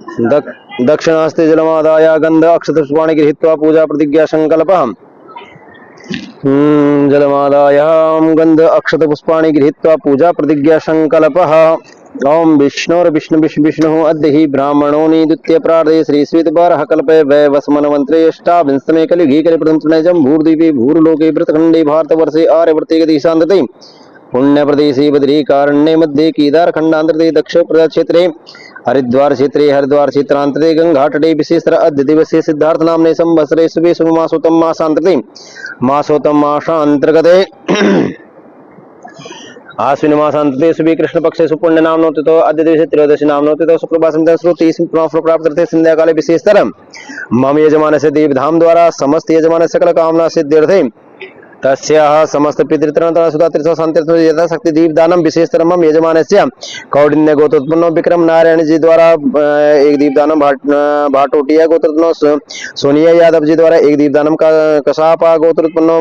दक्षिणास्ते जलमादाय गंध अक्षत पुष्पाणि गृहीत्वा पूजा प्रतिज्ञा संकल्पः। जलमादाय गंध अक्षत पुष्पाणि गृहीत्वा पूजा प्रतिज्ञा संकल्पः। ओम विष्णु अद्य हि ब्राह्मणोनि द्वितीय प्रार्थे श्री श्वेतवारः कल्पे वैवस्वन्मन्त्रे अष्टाविंशतमे कलियुगे कलिप्रथम तृणयजं भूर्द्वीपे भूर्लोके भरतखण्डे भारतवर्षे आर्यवर्ते गतिशान्तते पुण्यप्रदेशे बद्रीकारण्ये मध्ये केदारखण्डान्तर्गते दक्षिणप्रदेश क्षेत्रे हरिद्वार क्षेत्रांतरे गंगातटे विशेषतर अद्य दिवसे सिद्धार्थ नामने संवत्सरे शुभे शुभमासोत्तम मासांतर्गते आश्विन मासांतर्गते शुभे कृष्ण पक्षे सुपुण्य नामनोतितो अद्य दिवसे त्रयोदशी नामनोतितो शुक्रवासं श्रुति प्राप्त्यर्थे संध्या काले विशेषतर मम यजमानस्य देवधाम द्वारा समस्त यजमान सकल कामना सिद्ध्यर्थे तस्याः समस्त पितृतरण सुधा तीर्थ संतीर्थ यथाशक्ति दीपदानम विशेषतर मम यजमानस्य कौंडिन्य गोत्रोत्पन्नो विक्रम नारायण जी द्वारा एक दीपदानम भाटोटिया गोत्रोत्पन्नो सोनिया यादव जी द्वारा एक दीपदानम कसापा गोत्रोत्पन्नो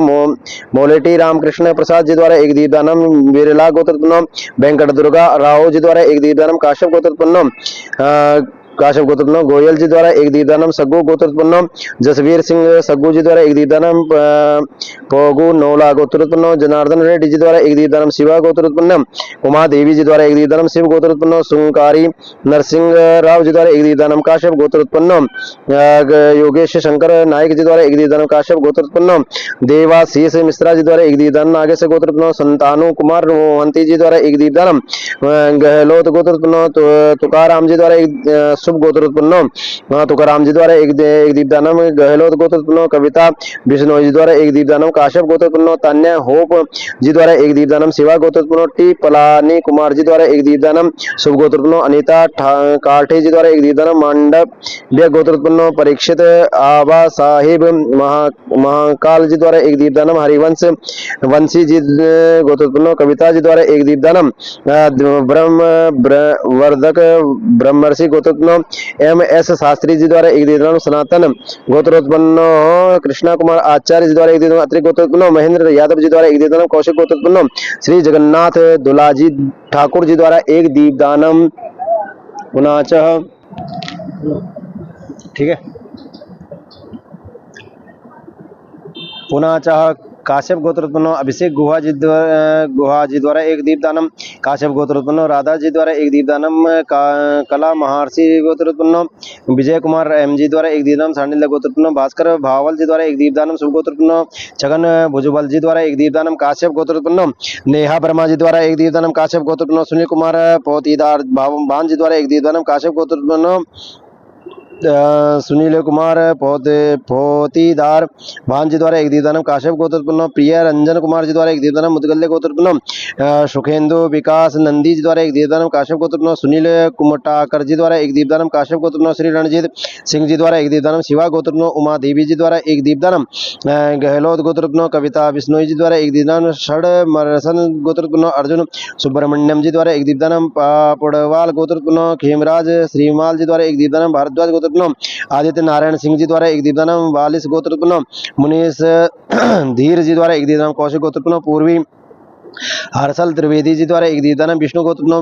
मोलेटी रामकृष्ण प्रसाद जी द्वारा एक दीपदानम बिरला गोत्रोत्पन्नो वेंकट दुर्गा राव जी द्वारा एक दीपदानम काश्यप गोत्रोत्पन्नो गोयल जी द्वारा एक दीपदानम सग्गू गोत्रोत्पन्नो जसवीर सिंह सग्गू जी द्वारा एक दीपदानम पोगू नोला गोत्रोत्पन्नो जनार्दन रेड्डी जी द्वारा एक दीपदानम शिवा गोत्रोत्पन्नो उमा देवी जी द्वारा एक दीपदानम शिव गोत्रोत्पन्नो सुंकारी नरसिंह राव जी द्वारा एक दीपदानम काश्यप गोत्रोत्पन्नो योगेश शंकर नायक जी द्वारा एक दीपदानम काश्यप गोत्रोत्पन्नो देवाशीष मिश्रा जी द्वारा एक दीपदानम नागेश गोत्रोत्पन्नो संतानु कुमार मोहंती जी द्वारा एक दीपदानम गहलोत गोत्रोत्पन्नो तुकाराम जी द्वारा एक शुभ गोत्रोत्पन्नो तुकाराम जी द्वारा एक दीपदानम गहलोत गोत्रोत्पन्नो कविता बिश्नोई जी द्वारा एक दीपदानम काश्यप गोत्रोत्पन्नो तान्या होप जी द्वारा एक दीपदानम शिवा गोत्रोत्पन्नो टी पलानी कुमार जी द्वारा एक दीपदानम शुभ गोत्रोत्पन्नो अनीता काठे जी द्वारा एक दीपदानम मंडप गोत्रोत्पन्नो परीक्षित आबा साहिब महाकाल जी द्वारा एक दीपदानम हरिवंश वंशी जी गोत्रोत्पन्नो कविता जी द्वारा एक दीपदानम ब्रह्म वर्धक ब्रह्मर्षि गोत्रोत्पन्नो एम एस शास्त्री जी द्वारा एक दीपदानम सनातन गोत्रोत्पन्नो कृष्णा कुमार आचार्य जी द्वारा एक दीपदानम अत्रि गोत्रोत्पन्नो महेंद्र यादव जी द्वारा एक दीपदानम कौशिक गोत्रोत्पन्नो श्री जगन्नाथ दुलाजी ठाकुर जी द्वारा एक दीपदानम पुनाच। ठीक है, पुनाच काश्यप गोत्रोत्पन्नो अभिषेक गुहा जी द्वारा एक दीपदानम काश्यप गोत्रोत्पन्नो राधा जी द्वारा एक दीपदानम कला महर्षि गोत्रोत्पन्नो विजय कुमार एम जी द्वारा एक दीपदानम सांडिल्य गोत्रोत्पन्नो भास्कर भावल जी द्वारा एक दीपदानम शुभ गोत्रोत्पन्नो छगन भुजबल जी द्वारा एक दीपदानम काश्यप गोत्रोत्पन्नो नेहा वर्मा जी द्वारा एक दीपदानम काश्यप गोत्रोत्पन्नो सुनील कुमार पोतीदार भान जी द्वारा एक दीपदानम काश्यप गोत्रोत्पन्नो सुनील कुमार पोतीदार भान जी द्वारा एक दीपदानम काश्यप गोत्रोत्पन्नो प्रिया रंजन कुमार जी द्वारा एक दीपदानम मुदगल्य गोत्रोत्पन्नो सुखेंदु विकास नंदी जी द्वारा एक दीपदानम काश्यप गोत्रोत्पन्नो सुनील कुमटाकर जी द्वारा एक दीपदानम काश्यप गोत्रोत्पन्नो श्री रणजीत सिंह जी द्वारा एक दीपदानम शिवा गोत्रोत्पन्नो उमा देवी जी द्वारा एक दीपदानम गहलोत गोत्रोत्पन्नो कविता बिश्नोई जी द्वारा एक दीपदानम षड मरसन गोत्रोत्पन्नो अर्जुन सुब्रमण्यम जी द्वारा एक दीपदानम पापड़वाल गोत्रोत्पन्नो खेमराज श्रीमाल जी द्वारा एक दीपदानम भारद्वाज गोत्रोत्पन्नो आदित्य नारायण सिंह जी द्वारा एक दीपदानम वालिस गोत्रोत्पन्नो मुनीष धीर जी द्वारा एक दीपदानम कौशिक गोत्रोत्पन्नो पूर्वी हर्षल त्रिवेदी जी द्वारा एक दीपदानम विष्णु गोत्रोत्पन्नो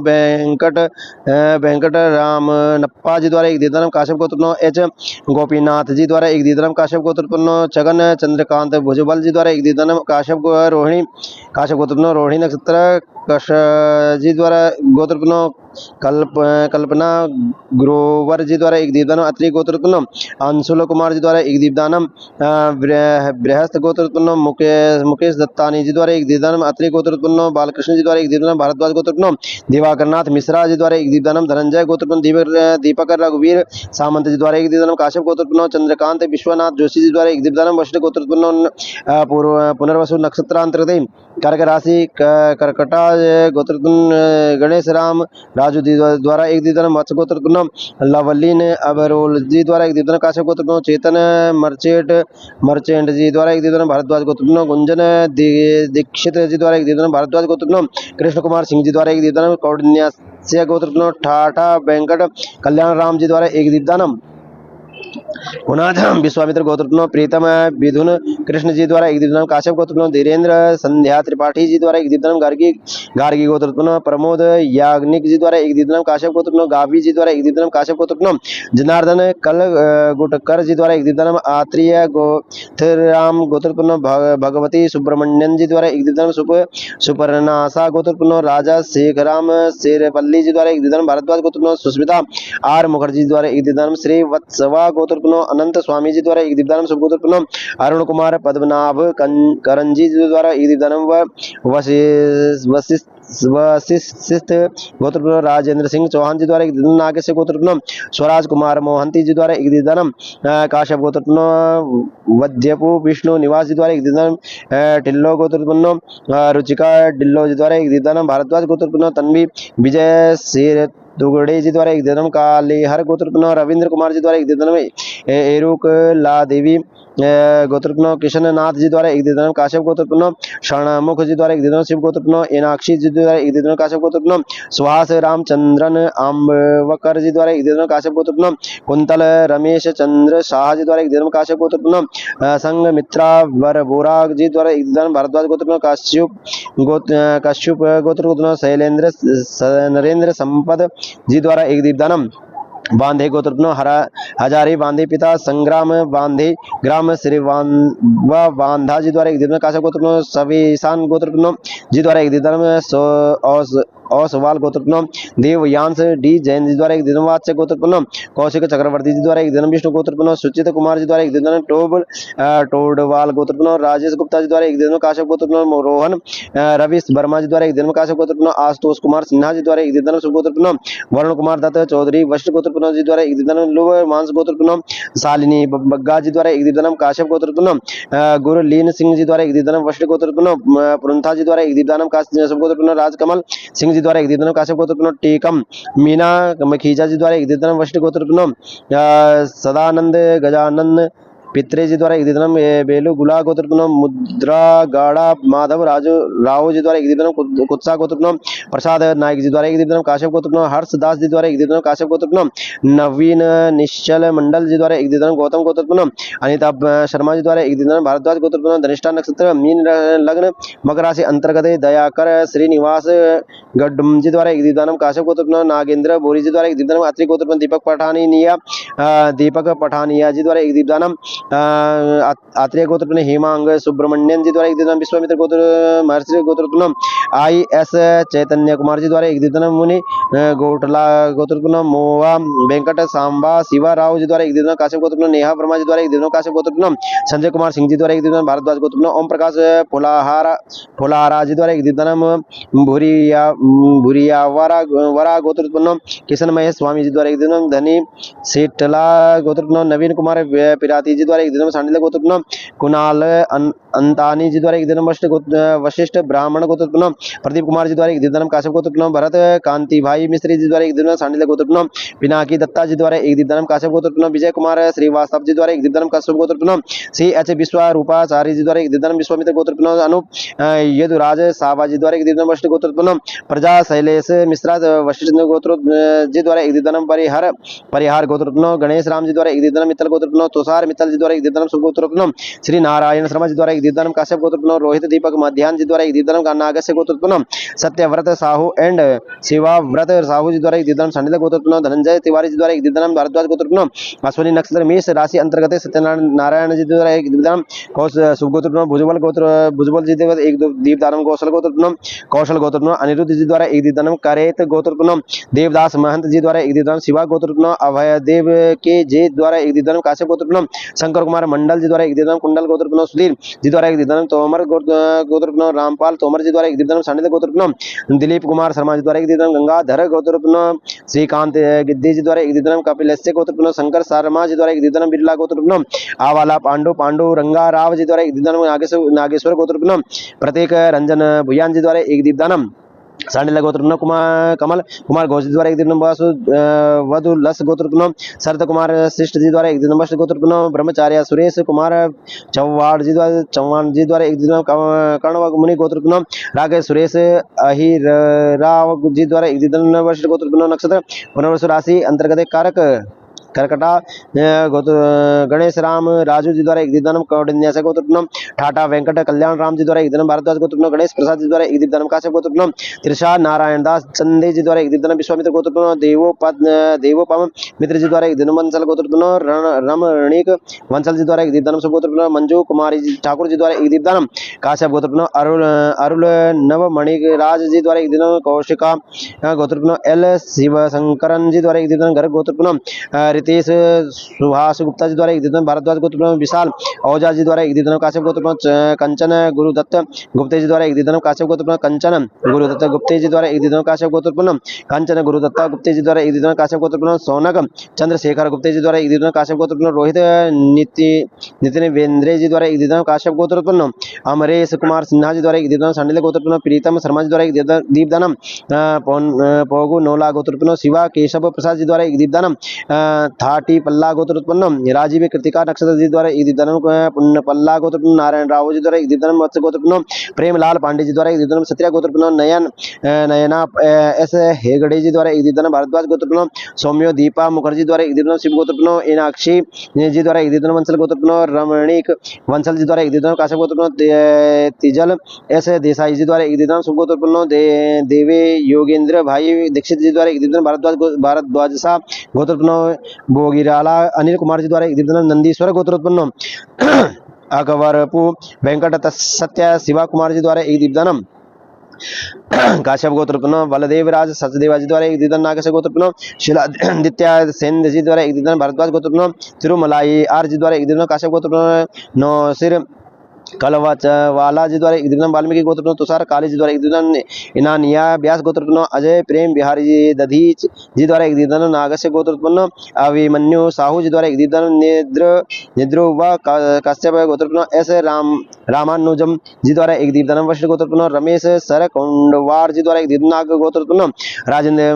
वेंकट राम नप्पा जी द्वारा एक दीपदानम काश्यप गोत्रोत्पन्नो एच गोपीनाथ जी द्वारा एक दीपदानम काश्यप गोत्रोत्पन्नो छगन चंद्रकांत भुजबल जी द्वारा एक दीपदानम काश्यप गोत्रोत्पन्नो रोहिणी नक्षत्र कश जी द्वारा गोत्रोत्पन्नो कल्पना ग्रोवर जी द्वारा एक दीपदानम अत्रि गोत्रोत्पन्नो अंशुल कुमार जी द्वारा एक दीपदानम बृहस्थ गोत्रोत्पन्नो मुकेश दत्तानी जी द्वारा एक दीपदानम अत्रि गोत्रोत्पन्नो बालकृष्ण जी द्वारा एक दीपदानम भारद्वाज गोत्रोत्पन्नो दिवाकरनाथ मिश्रा जी द्वारा एक दीपदानम धनंजय गोत्रोत्पन्नो दीपक रघुवीर सामंत जी द्वारा एक दीपदानम काश्यप गोत्रोत्पन्नो चंद्रकांत विश्वनाथ जोशी जी द्वारा एक दीपदानम वशिष्ठ गोत्रोत्पन्नो पुनर्वसु नक्षत्रांतर्गत कर्क राशि कर्कटा गोत्रोत्पन्न गणेश राम राजू द्वारा एक दीपदानम मत्स्य गोत्रोत्पन्नो लवलीन अबरोल जी द्वारा एक दीपदानम काश्यप गोत्रोत्पन्नो चेतन मर्चेंट जी द्वारा एक दीपदानम भारद्वाज गोत्रोत्पन्नो गुंजन दीक्षित जी द्वारा एक दीपदानम भारद्वाज गोत्रोत्पन्नो कृष्ण कुमार सिंह जी द्वारा एक दीपदानम कौंडिन्य गोत्रोत्पन्नो ठाठा वेंकट कल्याण राम जी द्वारा एक दीपदानम पुनाथ विश्वामित्र गोत्रपनो प्रीतम विधुन कृष्ण जी द्वारा एक दीपदानम काश्यप गोत्रपनो धीरेन्द्र संध्या त्रिपाठी जी द्वारा एक दीपदानम गार्गी गार्गी गोत्रपनो प्रमोद याग्निक जी द्वारा एक दीपदानम काश्यप गोत्रपनो गावी जी द्वारा एक दीपदानम काश्यप गोत्रपनो जनार्दन कल गुटकर जी द्वारा एक दीपदानम आत्रेय गोथराम गोत्रपनो भगवती सुब्रमण्यन जी द्वारा एक दीपदानम सुपर्णासा गोत्रपनो राजा शेखराम शेरपल्ली जी द्वारा एक दीपदानम भारद्वाज गोत्रपनो सुस्मिता आर मुखर्जी द्वारा एक दीपदानम श्री वत्सवा गोत्रपनो अनंत स्वामी जी द्वारा एक दीपदानम सुगोत्रपनो अरुण कुमार पद्मनाभ करंजी जी द्वारा एक दीपदानम वशिष्ठ गोत्रपनो राजेंद्र सिंह चौहान जी द्वारा एक दीपदानम नागेश गोत्रपनो स्वराज कुमार मोहंती जी द्वारा एक दीपदानम काश्यप गोत्रपनो वध्यपु विष्णु निवास जी द्वारा एक दीपदानम टिल्लो गोत्रपनो रुचिका डिल्लो जी द्वारा एक दीपदानम भारद्वाज गोत्रपनो तन्वी विजय शेर दुगड़े जी द्वारा एक दीपदानम कालीहर गोत्रपनो रविंद्र कुमार जी द्वारा एक दीपदानम एरुक ला देवी गोत्रपनो किशन नाथ जी द्वारा एक दीपदानम काश्यप गोत्रपनो शरणमुख जी द्वारा एक दीपदानम शिव गोत्रपनो एनाक्षी जी द्वारा एक दीपदानम काश्यप गोत्रपनो सुहास रामचंद्रन आम्बवकर जी द्वारा एक दीपदानम काश्यप गोत्रपनो कुंतल रमेश चंद्र शाह जी द्वारा एक दीपदानम काश्यप गोत्रपनो संघमित्रा वरबोरा जी द्वारा एक दीपदानम भारद्वाज गोत्रपनो कश्यप गोत्रपनो शैलेंद्र नरेंद्र संपद जी द्वारा एक दीपदानम बांधे गोत्रपनो हजारी बांधे पिता संग्राम बांधे ग्राम श्री बांधा जी द्वारा एक दीपदानम काश्यप गोत्रपनो सवेशान गोत्रपनो जी द्वारा एक दीपदानम औसवाल गोत्रपनो देवयांश डी जैन जी द्वारा एक दीपदानम वाच्य गोत्रपनो कौशिक चक्रवर्ती जी द्वारा एक दीपदानम विष्णु गोत्रपनो सुचित कुमार जी द्वारा एक दीपदानम टोडवाल गोत्रपनो राजेश गुप्ता जी द्वारा एक दीपदानम काश्यप गोत्रपनो रोहन रवि वर्मा जी द्वारा एक दीपदानम काश्यप गोत्रपनो आशुतोष कुमार सिन्हा जी द्वारा एक दीपदानम शुभ गोत्रपनो वरुण कुमार दत्त चौधरी वशिष्ठ गोत्रपनो जी द्वारा एक दीपदानम लुव मांस गोत्रपनो शालिनी बग्गा जी द्वारा एक दीपदानम काश्यप गोत्रपनो गुरलीन सिंह जी द्वारा एक दीपदानम वशिष्ठ गोत्रपनो पुरंथा जी द्वारा एक दीपदानम काश्यप गोत्रपनो राजकमल सिंह जी द्वारा एक दीपदानम काश्यप गोत्रपनो टेकम मीना मखीजा जी द्वारा एक दीपदानम वशिष्ठ गोत्रपनो सदानंद गजानंद पित्रे जी द्वारा एक दीपदानम बेलू गुला गोत्रपनो मुद्रा गाड़ा माधव राजू राव जी द्वारा एक दीपदानम कुत्सा गोत्रपनो प्रसाद नायक जी द्वारा एक दीपदानम काश्यप गोत्रपनो हर्ष दास जी द्वारा एक दीपदानम काश्यप गोत्रपनो नवीन निश्चल मंडल जी द्वारा एक दीपदानम गौतम गोत्रपनो अनिता शर्मा जी द्वारा एक दीपदानम भारद्वाज गोत्रपनो धनिष्ठा नक्षत्र मीन लग्न मकर राशि अंतर्गत दयाकर श्रीनिवास गड्डम जी द्वारा एक दीपदानम काश्यप गोत्रपनो नागेंद्र बोरी जी द्वारा एक दीपदानम अत्रि गोत्रपनो दीपक पठानिया जी द्वारा एक दीपदानम आत्रेय गोत्रपनो हेमांग सुब्रमण्यन जी द्वारा एक दीपदानम विश्वामित्र गोत्र महर्षि गोत्रपनो आई.एस. चैतन्य कुमार जी द्वारा एक दीपदानम मुनि गोटला गोत्रपनो मोवा वेंकट सांबा शिवा राव जी द्वारा एक दीपदानम काश्यप गोत्रपनो नेहा वर्मा जी द्वारा एक दीपदानम काश्यप गोत्रपनो संजय कुमार सिंह जी द्वारा एक दीपदानम भारद्वाज गोत्रपनो ओम प्रकाश फुलारा जी द्वारा एक दीपदानम भूरिया वरा गोत्रपनो किशन महेश स्वामी जी द्वारा एक दीपदानम धनी सेठला गोत्रपनो नवीन कुमार पिराती जी द्वारा एक दीपदानम सांडिल्य गोत्रपनो कुणाल अंतानी जी द्वारा एक दीपदानम वशिष्ठ ब्राह्मण गोत्रपनो प्रदीप कुमार जी द्वारा एक दीपदानम काश्यप गोत्रपनो भरत कांति भाई मिश्री जी द्वारा एक दीपदानम सांडिल्य गोत्रपनो पिनाकी दत्ता जी द्वारा एक दीपदानम काश्यप गोत्रपनो विजय कुमार श्रीवास्तव जी द्वारा एक दीपदानम काश्यप गोत्रपनो सी.एच. विश्वरूपाचार्य जी द्वारा एक दीपदानम विश्वामित्र गोत्रपनो अनूप यदुराज सावा जी द्वारा एक दीपदानम वशिष्ठ गोत्रपनो प्रजा शैलेश मिश्रा वशिष्ठ गोत्र जी द्वारा एक दीपदानम परिहार गोत्रपनो गणेश राम जी द्वारा एक दीपदानम मित्तल गोत्रपनो तुषार मित्तल जी द्वारा एक दीपदानम शुभ गोत्रपनो श्री नारायण शर्मा जी द्वारा एक दीपदानम काश्यप गोत्रपनो रोहित दीपक मध्यान जी द्वारा एक दीपदानम नागस्य गोत्रपनो सत्यव्रत साहू एंड शिवाव्रत साहू जी द्वारा एक दीपदानम सांडिल्य गोत्रपनो धनंजय तिवारी जी द्वारा एक दीपदानम भारद्वाज गोत्रपनो अश्विनी नक्षत्र मेष राशि अंतर्गत सत्यनारायण जी द्वारा एक दीपदानम शुभ गोत्रपनो भुजबल जी द्वारा एक दीपदानम कौशल गोत्रपनो अनिरुद्ध जी द्वारा एक दीपदानम करेत गोत्रपनो देवदास महंत जी द्वारा एक दीपदानम शिवा गोत्रपनो अभय देव के जे द्वारा एक दीपदानम काश्यप गोत्रपनो शंकर कुमार मंडल जी द्वारा एक दीपदानम कुंडल गोत्रपनो सुधीर जी द्वारा एक दीपदानम तोमर गोत्रपनो रामपाल तोमर जी द्वारा एक दीपदानम सांडिल्य गोत्रपनो दिलीप कुमार शर्मा जी द्वारा एक दीपदानम गंगाधर गोत्रपनो श्रीकांत गिद्दी जी द्वारा एक दीपदानम कपिलस्य गोत्रपनो शंकर शर्मा जी द्वारा एक दीपदानम बिरला गोत्रपनो आवाला पांडु रंगा राव जी द्वारा एक दीपदानम नागेश्वर गोत्रपनो प्रतीक रंजन भुयान जी द्वारा एक दीपदानम सांडिल्य गोत्रपनो कमल कुमार घोष द्वारा एक दीपदानम वधु लस गोत्रपनो शरद कुमार शिष्ट जी द्वारा एक दीपदानम वशिष्ठ गोत्रपनो ब्रह्मचार्य सुरेश कुमार चौहान जी द्वारा एक दीपदानम कर्ण मुनि गोत्रपनो राकेश सुरेश अहिर राव जी द्वारा एक दीपदानम वशिष्ठ गोत्रपनो नक्षत्र पुनर्वसु राशि अंतर्गत कारक करकटा गणेश राम राजू जी द्वारा एक दीपदानम कौंडिन्य से गोत्रपनम ठाटा वेंकट कल्याण राम जी द्वारा एक दीपदानम भारद्वाज गोत्रपनम गणेश प्रसाद जी द्वारा एक दीपदानम काश्यप गोत्रपनम त्रिषा नारायण दास चंदे जी द्वारा एक दीपदानम विश्वामित्र गोत्रपनम देवोपम मित्र जी द्वारा एक दीपदानम वंशल गोत्रपनम रमणीक वंशल जी द्वारा एक दीपदानम सब गोत्रपनम मंजू कुमारी जी ठाकुर जी द्वारा एक दीपदानम काश्यप गोत्रपनम अरुल नवमणि राज जी द्वारा एक दीपदानम कौशिका गोत्रपनम एल शिवशंकरन जी द्वारा एक दीपदानम गर्ग गोत्रपनम रितेश सुभाष गुप्ता जी द्वारा एक दीपदानम भारद्वाज गोत्रपनम विशाल औजा जी द्वारा एक दीपदानम काश्यप गोत्रपनम कंचन गुरुदत्त गुप्ते जी द्वारा एक दीपदानम काश्यप गोत्रपनम कंचन गुरुदत्त गुप्ते जी द्वारा एक दीपदानम काश्यप गोत्रपनम कंचन गुरुदत्त गुप्ते जी द्वारा एक दीपदानम काश्यप गोत्रपनम सौनक चंद्रशेखर गुप्ते जी द्वारा एक दीपदानम काश्यप गोत्रपनम रोहित नितिन वेंद्रे जी द्वारा एक दीपदानम काश्यप गोत्रपनम अमरेश कुमार सिन्हा जी द्वारा एक दीपदानम सांडिल्य गोत्रपनम प्रीतम शर्मा जी द्वारा एक दीपदानम पोगु नोला गोत्रपनम शिवा केशव प्रसाद जी द्वारा एक दीपदानम थाटी पल्ला गोत्रोत्पन्नम राजीव कृतिका नक्षत्र जी द्वारा एक दीपदानम पुण्य पल्ला गोत्रोत्पन्न नारायण राव जी द्वारा एक दीपदानम मत्स्य गोत्रोत्पन्न प्रेमलाल पांडे जी द्वारा एक दीपदानम सत्या गोत्रोत्पन्न नयना एस हेगड़े जी द्वारा एक दीपदानम भारद्वाज गोत्रोत्पन्न सौम्यो दीपा मुखर्जी द्वारा एक दीपदानम शिव गोत्रोत्पन्न मीनाक्षी जी द्वारा एक दीपदानम वंशल गोत्रोत्पन्न रमणीक वंशल जी द्वारा एक दीपदानम काश्यप गोत्रोत्पन्न तिजल एस देसाई जी द्वारा एक दीपदानम शुभ गोत्रोत्पन्न देवे योगेंद्र भाई दीक्षित जी द्वारा एक दीपदानम भारद्वाज सा गोत्रोत्पन्न भोगिराला अनिल कुमार जी द्वारा एक दीपदानम नंदीश्वर गोत्रोत्पन्न अकबरपु वेंकट सत्य शिवा कुमार जी द्वारा एक दीपदानम काश्यप गोत्रोत्पन्न बलदेव राज सचदेवा जी द्वारा एक दीपदानम नागेश गोत्रोत्पन्न शिलादित्य सेन जी द्वारा एक दीपदानम भारद्वाज गोत्रोत्पन्न तिरुमलाई आर जी द्वारा एक दीपदानम काश्यप गोत्रोत्पन्न नौसिर कलवाला जी द्वारा एक दीपदानम वाल्मीकि गोत्रोत्पन्न तुषार काली जी द्वारा एक दीपदानम इनानिया व्यास गोत्रोत्पन्न अजय प्रेम बिहारी जी दधीच जी द्वारा एक दीपदानम नागस्य गोत्रोत्पन्न अभिमन्यु साहू जी द्वारा एक दीपदानम निद्रो व कश्यप गोत्रोत्पन्न एस रामानुजम जी द्वारा एक दीपदानम वशिष्ठ गोत्रोत्पन्न रमेश सरकोंडवार जी द्वारा एक दीपदानम नाग गोत्रोत्पन्न राजेंद्र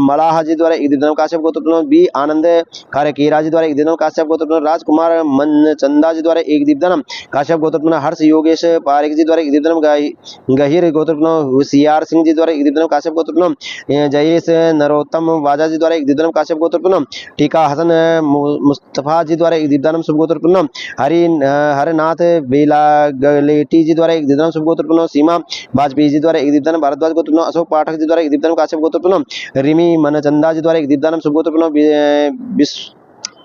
मलाह जी द्वारा एक दीपदानम काश्यप गोत्रोत्पन्न बी आनंद खारेकेरा जी द्वारा एक दीपदानम काश्यप गोत्रोत्पन्न राजकुमार मनचंदा जी द्वारा एक दीपदानम काश्यप गोत्रोत्पन्न हर्ष योगेश पारिक जी द्वारा एक दीपदानम गहिर गोत्रोत्पन्न होशियार सिंह जी द्वारा एक दीपदानम काश्यप गोत्रोत्पन्न जयेश नरोत्तम वाजा जी द्वारा एक दीपदानम काश्यप गोत्रोत्पन्न टीका हसन मुस्तफा जी द्वारा एक दीपदानम शुभ गोत्रोत्पन्न हरनाथ बेलागलेटी जी द्वारा एक दीपदानम शुभ गोत्रोत्पन्न सीमा वाजपेयी जी द्वारा एक दीपदानम भारद्वाज गोत्रोत्पन्न अशोक पाठक जी द्वारा एक दीपदानम काश्यप गोत्रोत्पन्न रिमी मनचंदा जी द्वारा एक दीपदानम शुभ गोत्रोत्पन्न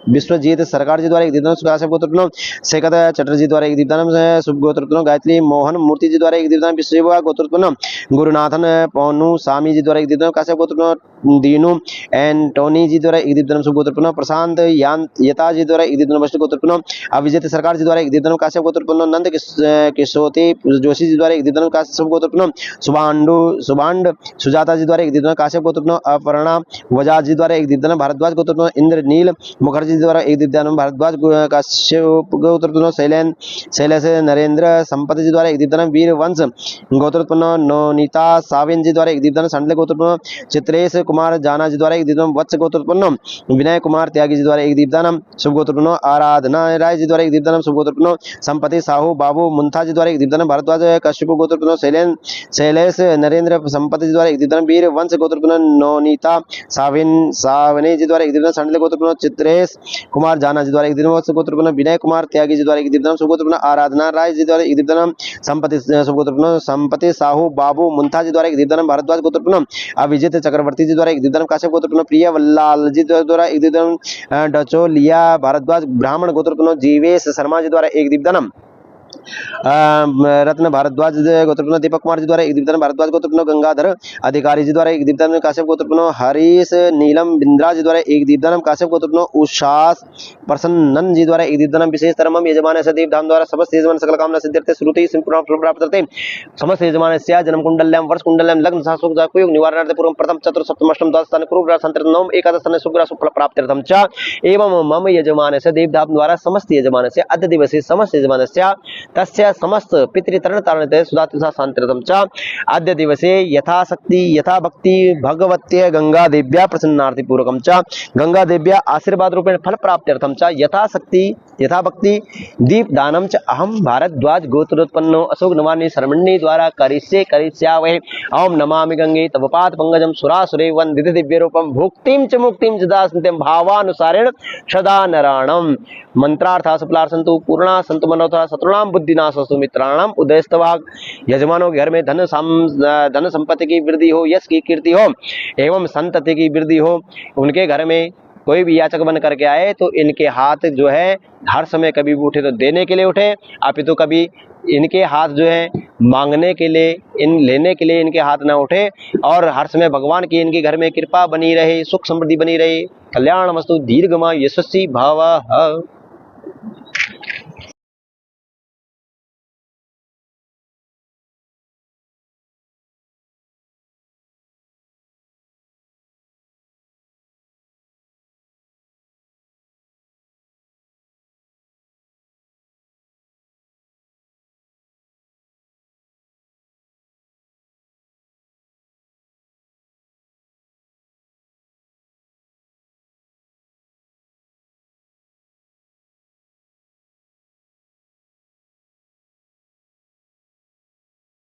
विश्वजीत सरकार जी द्वारा एक दीपदानम काश्यप गोत्रोत्पन्न शेखर चटर्जी द्वारा एक दीपदानम शुभ गोत्रोत्पन्न गायत्री मोहन मूर्ति जी द्वारा एक दीपदानम विश्व गोत्रोत्पन्न गुरुनाथन पौनु स्वामी जी द्वारा एक दीपदानम काश्यप गोत्रोत्पन्न दीनू एंटोनी जी द्वारा एक दीपदानम शुभ गोत्रोत्पन्न प्रशांत यता जी द्वारा एक दीपदानम वशिष्ठ गोत्रोत्पन्न अभिजित सरकार जी द्वारा एक दीपदानम काश्यप गोत्रोत्पन्न नंद किशोती जोशी जी द्वारा एक दीपदानम काश्यप शुभ गोत्रोत्पन्न सुबांड सुजाता जी द्वारा एक दीपदानम काश्यप गोत्रोत्पन्न अपर्णा वजा जी द्वारा एक दीपदानम भारद्वाज गोत्रोत्पन्न इंद्रनील मुखर्जी द्वारा एक दीपदानम भारद्वाज काश्यप गोत्रोत्पन्न शैलेश नरेंद्र संपत जी द्वारा एक दीपदानम वीर वंश गोत्रोत्पन्न नोनीता साविन जी द्वारा एक दीपदानम सांडले गोत्रोत्पन्न चित्रेश कुमार जाना जी द्वारा एक दीपदानम वत्स गोत्रोत्पन्न विनय कुमार त्यागी जी द्वारा एक दीपदानम शुभ गोत्रोत्पन्न आराधना राय जी द्वारा एक दीपदानम शुभ गोत्रोत्पन्न संपति साहू बाबू मुंथा जी द्वारा एक दीपदानम भारद्वाज कश्यप गोत्रोत्पन्न शैलेश नरेंद्र संपत जी द्वारा एक दीपदानम वीर वंश गोत्रोत्पन्न नोनीता सावने जी द्वारा एक दीपदानम सांडले गोत्रोत्पन्न चित्रेश कुमार जाना जी द्वारा एक दीपदानम गोत्रोत्पन्न विनय कुमार त्यागी जी द्वारा एक दीपदानम शुभ गोत्रोत्पन्न आराधना राय जी द्वारा एक दीपदानम संपति शुभ गोत्रोत्पन्न संपति साहू बाबू मुंथा जी द्वारा एक दीपदानम भारद्वाज गोत्रोत्पन्न अभिजित चक्रवर्ती जी द्वारा एक दीपदानम काश्यप गोत्रोत्पन्न प्रिय वल्लाल जी द्वारा एक दीपदानम डचोलिया भारद्वाज ब्राह्मण गोत्रोत्पन्न जीवेश शर्मा जी द्वारा एक दीपदानम रत्न भारद्वाज गोत्रोत्पन्न दीपक कुमार जी द्वारा एक दीपदानम भारद्वाज गोत्रोत्पन्न गंगाधर अधिकारी जी द्वारा एक दीपदानम काश्यप गोत्रोत्पन्न हरीश नीलम बिंद्रा जी द्वारा एक दीपदानम काश्यप गोत्रोत्पन्न उषास प्रसन्नन जी द्वारा एक दीपदानम विशेष धर्मम यजमान सदीप धाम द्वारा समस्त यजमान सकल कामना सिद्ध्यर्थे श्रुति प्राप्त करते समस्त यजमान से जन्म कुंडल्यम वर्ष कुंडल्यम लग्न शासुक जाकुयोग निवारणार्थ पूर्व प्रथम चतुर्थ सप्तम अष्टम द्वादश स्थान कुरु ग्रह संतर नवम एकादश स्थान शुक्र शुक्ल प्राप्त्यर्थम च एवं मम यजमान से देव धाम द्वारा समस्त यजमान से अद्य दिवसे समस्त यजमान से तस्य समस्त पितृतरण तारणते सुधातिसा शांतिरतम च अद्य दिवसे यथाशक्ति यथा भक्ति भगवत्य गंगा देव्या प्रसन्नार्थी पूर्वकम च गंगा देव्या आशीर्वाद रूपेण फल प्राप्त्यर्थम च यथाशक्ति यथा भक्ति दीप दानम च अहम भारद्वाज गोत्रोत्पन्नो अशोक नवानी शर्मण्य द्वारा करिष्यावहे ओम नमामि गंगे तव पाद पंकजम सुरासुरे वंदित दिव्य रूपम भुक्तिम च मुक्तिम च दास्यन्ते भावानुसारेण सदा नराणम मंत्रार्था सफलार्सन्तु पूर्णा सन्तु मनोरथा शत्रुणाम बुद्धिनाशस्तु मित्राणाम उदयस्तवाग यजमानों के घर में धन संपत्ति की वृद्धि हो, यश की कीर्ति हो एवं संतति की वृद्धि हो। उनके घर में कोई भी याचक बन करके आए तो इनके हाथ जो है हर समय कभी भी उठे तो देने के लिए उठे, अपितु कभी इनके हाथ जो है मांगने के लिए, इन लेने के लिए इनके हाथ ना उठे। और हर समय भगवान की इनके घर में कृपा बनी रहे, सुख समृद्धि बनी रहे। कल्याणमस्तु, दीर्घमायु यशस्वी भवः।